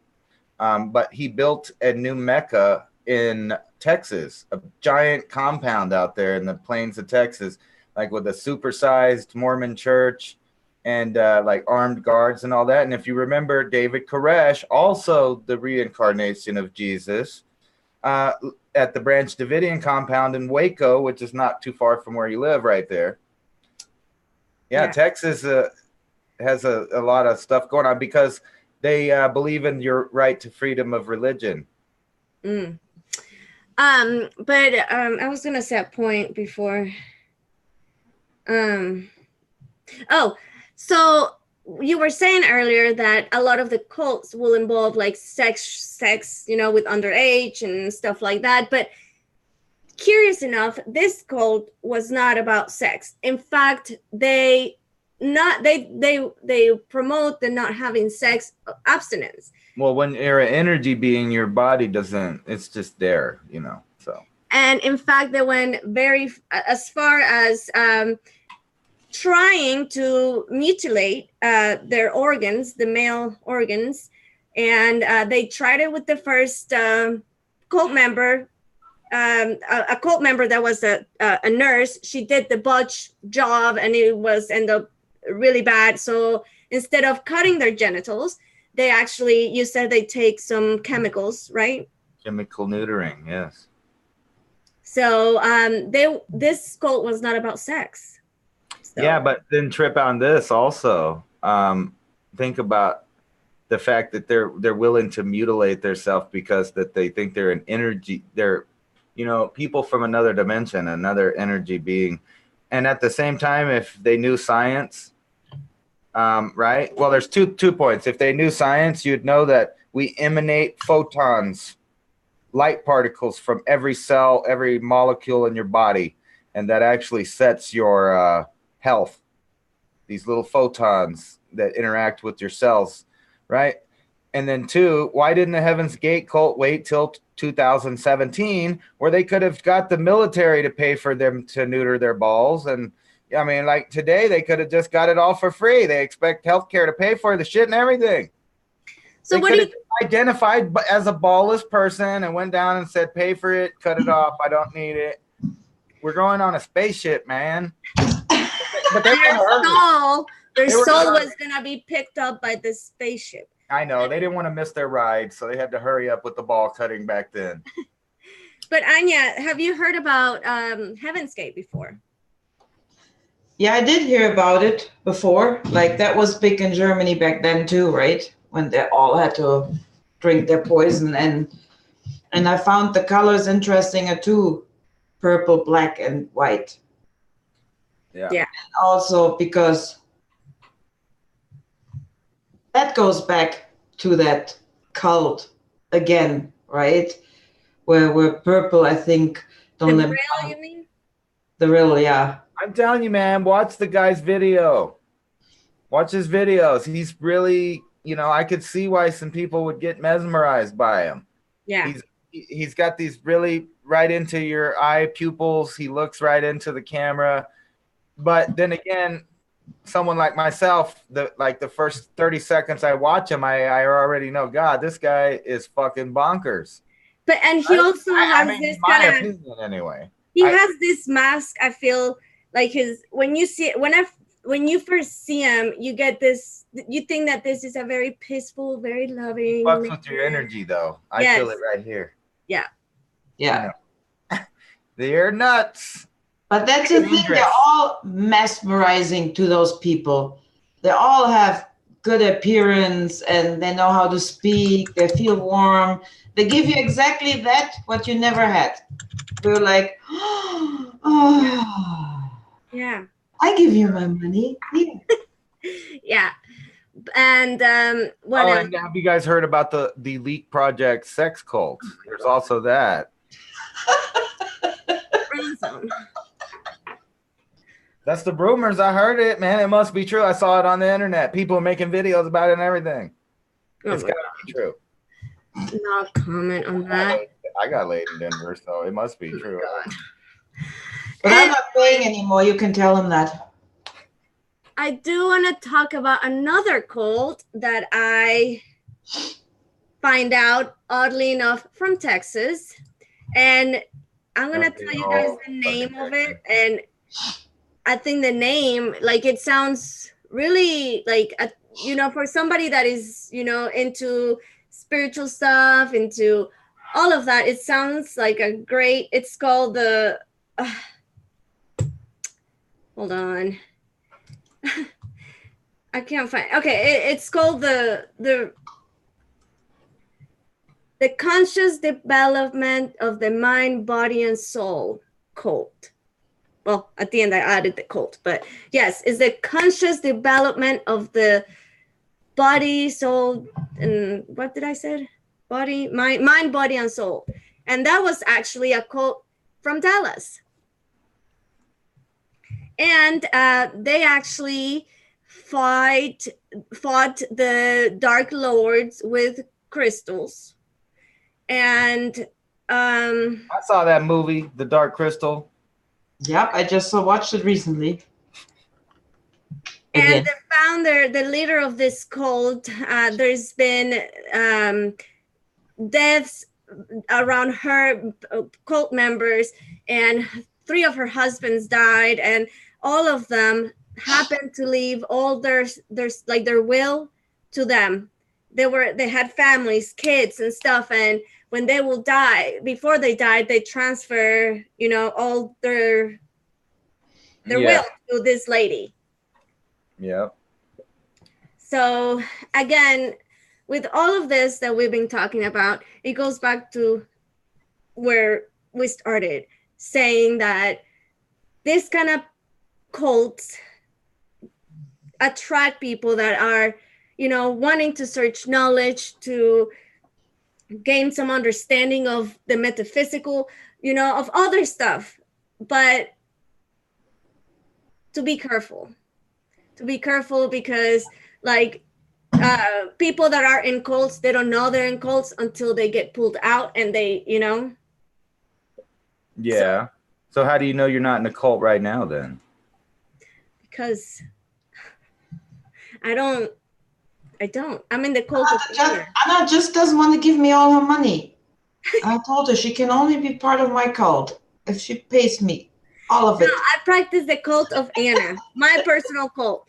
[SPEAKER 2] But he built a new Mecca in Texas, a giant compound out there in the plains of Texas, like with a supersized Mormon church and like armed guards and all that. And if you remember, David Koresh, also the reincarnation of Jesus, at the Branch Davidian compound in Waco, which is not too far from where you live right there. Yeah. Texas has a lot of stuff going on because they believe in your right to freedom of religion.
[SPEAKER 1] But I was gonna say a point before. So you were saying earlier that a lot of the cults will involve like sex, with underage and stuff like that. But curious enough, this cult was not about sex. In fact, they promote the not having sex abstinence.
[SPEAKER 2] Well, when you're an energy being, your body doesn't, it's just there, so.
[SPEAKER 1] And in fact, they went as far as trying to mutilate their organs, the male organs. And they tried it with the first cult member, a cult member that was a nurse. She did the botch job and it ended up really bad. So instead of cutting their genitals, they actually, you said they take some chemicals, right?
[SPEAKER 2] Chemical neutering, yes.
[SPEAKER 1] So this cult was not about sex. So.
[SPEAKER 2] Yeah, but then trip on this also. Think about the fact that they're willing to mutilate themselves because that they think they're an energy. They're, people from another dimension, another energy being. And at the same time, if they knew science, right? Well, there's two points. If they knew science, you'd know that we emanate photons, light particles from every cell, every molecule in your body. And that actually sets your health. These little photons that interact with your cells, right? And then two, why didn't the Heaven's Gate cult wait till 2017 where they could have got the military to pay for them to neuter their balls? And I mean, like today, they could have just got it all for free. They expect healthcare to pay for the shit and everything. So what do you identified as a ballless person and went down and said, pay for it, cut it off. I don't need it. We're going on a spaceship, man. But their
[SPEAKER 1] soul was going to be picked up by this spaceship.
[SPEAKER 2] I know. They didn't want to miss their ride, so they had to hurry up with the ball cutting back then.
[SPEAKER 1] But Anja, have you heard about Heaven's Gate before?
[SPEAKER 3] Yeah, I did hear about it before. Like that was big in Germany back then too, right? When they all had to drink their poison. And I found the colors interesting too. Purple, black, and white.
[SPEAKER 2] Yeah.
[SPEAKER 3] And also because that goes back to that cult again, right? Where purple, I think, don't let me.
[SPEAKER 1] The real, you mean?
[SPEAKER 3] The real, yeah.
[SPEAKER 2] I'm telling you, man, watch the guy's video. Watch his videos. He's really, I could see why some people would get mesmerized by him.
[SPEAKER 1] Yeah.
[SPEAKER 2] He's got these really right into your eye pupils. He looks right into the camera. But then again, someone like myself, the first 30 seconds I watch him, I already know, God, this guy is fucking bonkers.
[SPEAKER 1] But he also has this kind of
[SPEAKER 2] opinion anyway.
[SPEAKER 1] He has this mask. I feel like when you first see him, you get this. You think that this is a very peaceful, very loving.
[SPEAKER 2] Fucks with your energy, though. I feel it right here.
[SPEAKER 1] Yeah.
[SPEAKER 3] Yeah.
[SPEAKER 2] They're nuts.
[SPEAKER 3] But that's the thing. They're all mesmerizing to those people. They all have good appearance and they know how to speak, they feel warm. They give you exactly that, what you never had. We're like, oh,
[SPEAKER 1] Yeah.
[SPEAKER 3] I give you my money. Yeah.
[SPEAKER 1] Yeah. And what
[SPEAKER 2] Oh,
[SPEAKER 1] else?
[SPEAKER 2] and have you guys heard about the Elite Project sex cult? There's also that.
[SPEAKER 1] Ransom.
[SPEAKER 2] That's the rumors. I heard it, man. It must be true. I saw it on the internet. People are making videos about it and everything.
[SPEAKER 1] Oh
[SPEAKER 2] It's
[SPEAKER 1] my
[SPEAKER 2] got to be true.
[SPEAKER 1] God. Not comment on that.
[SPEAKER 2] I got laid in Denver, so it must be true.
[SPEAKER 1] God.
[SPEAKER 3] But I'm
[SPEAKER 1] And
[SPEAKER 3] not paying anymore. You can tell them that.
[SPEAKER 1] I do want to talk about another cult that I find out, oddly enough, from Texas. And I'm going to tell you guys the name of it. And I think the name, like, it sounds really like, for somebody that is, into spiritual stuff, into all of that, it sounds like it's called the, hold on. I can't find. Okay, it's called the conscious development of the mind, body, and soul cult. Well, at the end I added the cult, but yes, it's the conscious development of the body, soul, and what did I say? Body, mind, body, and soul. And that was actually a cult from Dallas. And they actually fought the Dark Lords with crystals. And
[SPEAKER 2] I saw that movie, The Dark Crystal.
[SPEAKER 3] Yep, I just watched it recently.
[SPEAKER 1] And the founder, the leader of this cult, there's been deaths around her cult members, and 3 of her husbands died, and all of them happened to leave all their will to them. They had families, kids, and stuff, and when they will die, before they died, they transfer, all their will to this lady.
[SPEAKER 2] Yeah.
[SPEAKER 1] So again, with all of this that we've been talking about, it goes back to where we started, saying that this kind of cults attract people that are, wanting to search knowledge, to gain some understanding of the metaphysical, of other stuff. But to be careful because, like, people that are in cults, they don't know they're in cults until they get pulled out, and they,
[SPEAKER 2] Yeah. So how do you know you're not in a cult right now then?
[SPEAKER 1] Because I'm in the cult of
[SPEAKER 3] Anna just doesn't want to give me all her money. I told her she can only be part of my cult if she pays me all of it.
[SPEAKER 1] No, I practice the cult of Anna, my personal cult.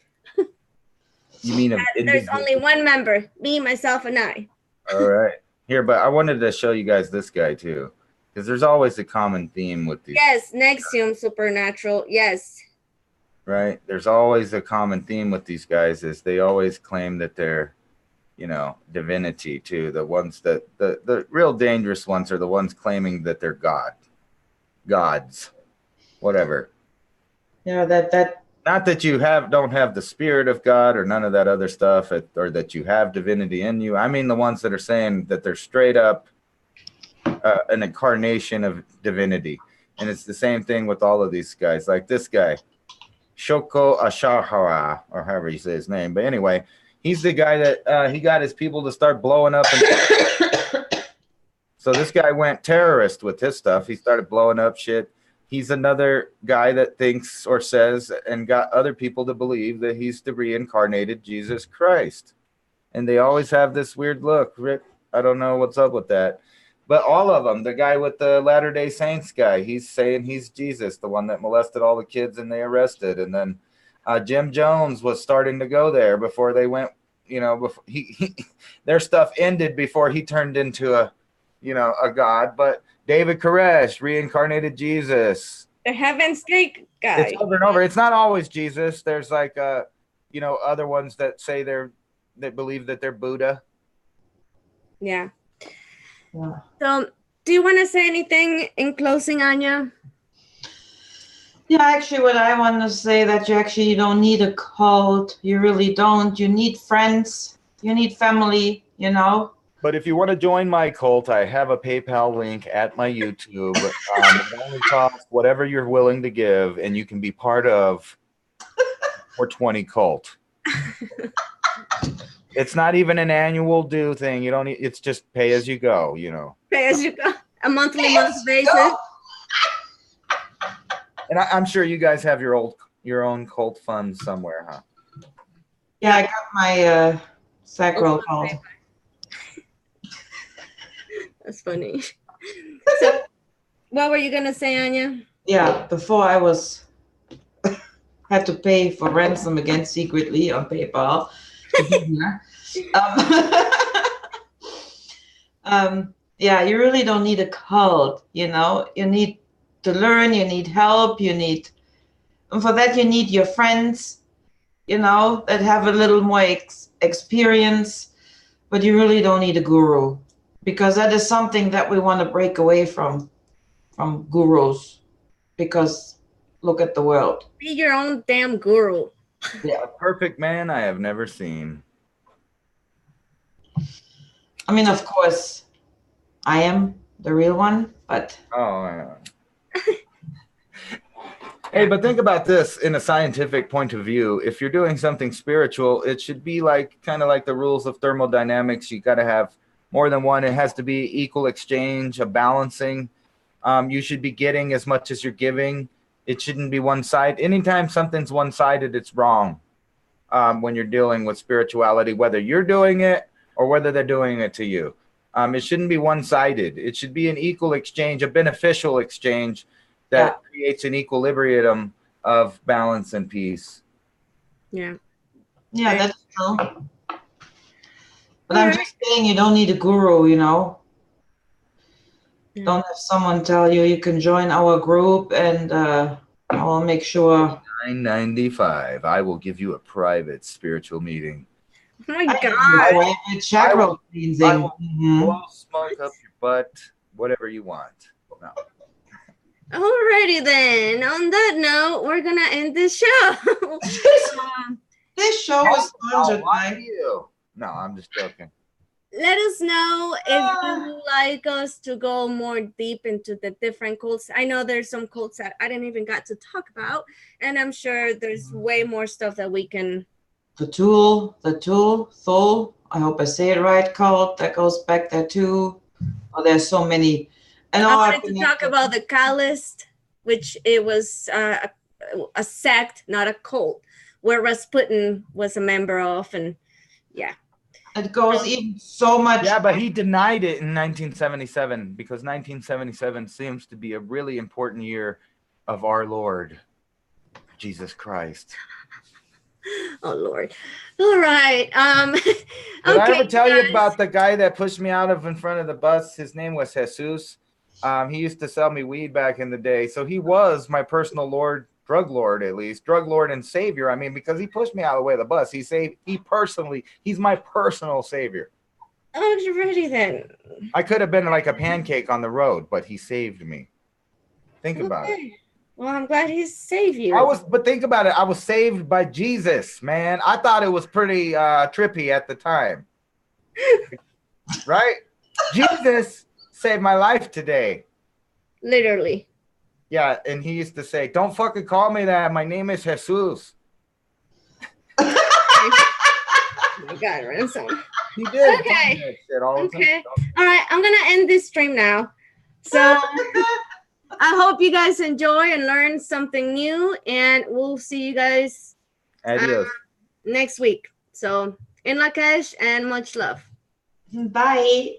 [SPEAKER 2] You mean
[SPEAKER 1] there's only one member, me, myself, and I.
[SPEAKER 2] All right. Here, but I wanted to show you guys this guy too, because there's always a common theme with these.
[SPEAKER 1] Yes, Nexium Supernatural. Yes.
[SPEAKER 2] Right. There's always a common theme with these guys is they always claim that they're, divinity too. The ones that the real dangerous ones are the ones claiming that they're gods, whatever.
[SPEAKER 3] Yeah, that.
[SPEAKER 2] Not that you don't have the spirit of God or none of that other stuff, or that you have divinity in you. I mean the ones that are saying that they're straight up an incarnation of divinity. And it's the same thing with all of these guys. Like this guy, Shoko Ashahara, or however you say his name. But anyway, he's the guy that he got his people to start blowing up. So this guy went terrorist with his stuff. He started blowing up shit. He's another guy that thinks or says and got other people to believe that he's the reincarnated Jesus Christ. And they always have this weird look. Rick, I don't know what's up with that. But all of them, the guy with the Latter-day Saints guy, he's saying he's Jesus, the one that molested all the kids and they arrested. And then Jim Jones was starting to go there before they went, before their stuff ended before he turned into a god. But David Koresh, reincarnated Jesus.
[SPEAKER 1] The Heaven's Gate guy.
[SPEAKER 2] It's over and over. It's not always Jesus. There's like, other ones that say they're that believe that they're Buddha.
[SPEAKER 1] Yeah.
[SPEAKER 3] Yeah.
[SPEAKER 1] So, do you want to say anything in closing, Anja?
[SPEAKER 3] Yeah, actually, what I want to say that you don't need a cult. You really don't. You need friends. You need family. You know.
[SPEAKER 2] But if you want to join my cult, I have a PayPal link at my YouTube. It only costs whatever you're willing to give, and you can be part of 420 cult. It's not even an annual due thing. You don't need, it's just pay as you go, you know.
[SPEAKER 1] Pay as you go, a month basis.
[SPEAKER 2] And I'm sure you guys have your own cult fund somewhere, huh?
[SPEAKER 3] Yeah, I got my sacral cult.
[SPEAKER 1] That's funny. So, what were you gonna say, Anja?
[SPEAKER 3] Yeah, before I had to pay for ransom again secretly on PayPal. Yeah, you really don't need a cult. You know, you need to learn. You need help. And for that you need your friends. You know, that have a little more experience. But you really don't need a guru, because that is something that we want to break away from gurus, because look at the world.
[SPEAKER 1] Be your own damn guru.
[SPEAKER 2] Yeah, a perfect man I have never seen.
[SPEAKER 3] I mean, of course, I am the real one, but
[SPEAKER 2] yeah. Hey, but think about this in a scientific point of view. If you're doing something spiritual, it should be like kind of like the rules of thermodynamics. You got to have more than one. It has to be equal exchange, a balancing. You should be getting as much as you're giving. It shouldn't be one side. Anytime something's one-sided, it's wrong. When you're dealing with spirituality, whether you're doing it or whether they're doing it to you. It shouldn't be one-sided. It should be an equal exchange, a beneficial exchange that creates an equilibrium of balance and peace.
[SPEAKER 1] Yeah.
[SPEAKER 3] Yeah, that's true. But I'm just saying, you don't need a guru, you know. Yeah. Don't have someone tell you you can join our group and I will make sure.
[SPEAKER 2] $9.95. I will give you a private spiritual meeting.
[SPEAKER 1] Oh my God. I
[SPEAKER 2] will blow smoke up your butt, whatever you want. No.
[SPEAKER 1] Alrighty then. On that note, we're gonna end this show.
[SPEAKER 3] This show was sponsored by
[SPEAKER 2] you. No, I'm just joking.
[SPEAKER 1] Let us know if you would like us to go more deep into the different cults. I know there's some cults that I didn't even got to talk about, and I'm sure there's way more stuff that we can.
[SPEAKER 3] The Thule. I hope I say it right. Cult that goes back there too. Oh, there's so many.
[SPEAKER 1] And I wanted to talk about the Calist, which it was a sect, not a cult, where Rasputin was a member of, and yeah.
[SPEAKER 3] It goes even so much.
[SPEAKER 2] Yeah, but he denied it in 1977 because 1977 seems to be a really important year of our Lord, Jesus Christ.
[SPEAKER 1] Oh Lord! All right.
[SPEAKER 2] Did I ever tell you about the guy that pushed me out of in front of the bus? His name was Jesus. He used to sell me weed back in the day, so he was my personal Lord, drug Lord at least, drug Lord and Savior. I mean, because he pushed me out of the way of the bus. He's my personal Savior.
[SPEAKER 1] Oh, you're ready then.
[SPEAKER 2] I could have been like a pancake on the road, but he saved me. Think about it.
[SPEAKER 1] Well, I'm glad he saved you.
[SPEAKER 2] But think about it. I was saved by Jesus, man. I thought it was pretty trippy at the time. Right? Jesus saved my life today.
[SPEAKER 1] Literally.
[SPEAKER 2] Yeah, and he used to say, "Don't fucking call me that. My name is Jesus."
[SPEAKER 1] Oh my God, Ransom.
[SPEAKER 2] He did.
[SPEAKER 1] Okay. Okay. All right. I'm gonna end this stream now. So I hope you guys enjoy and learn something new, and we'll see you guys next week. So in Lakesh and much love.
[SPEAKER 3] Bye.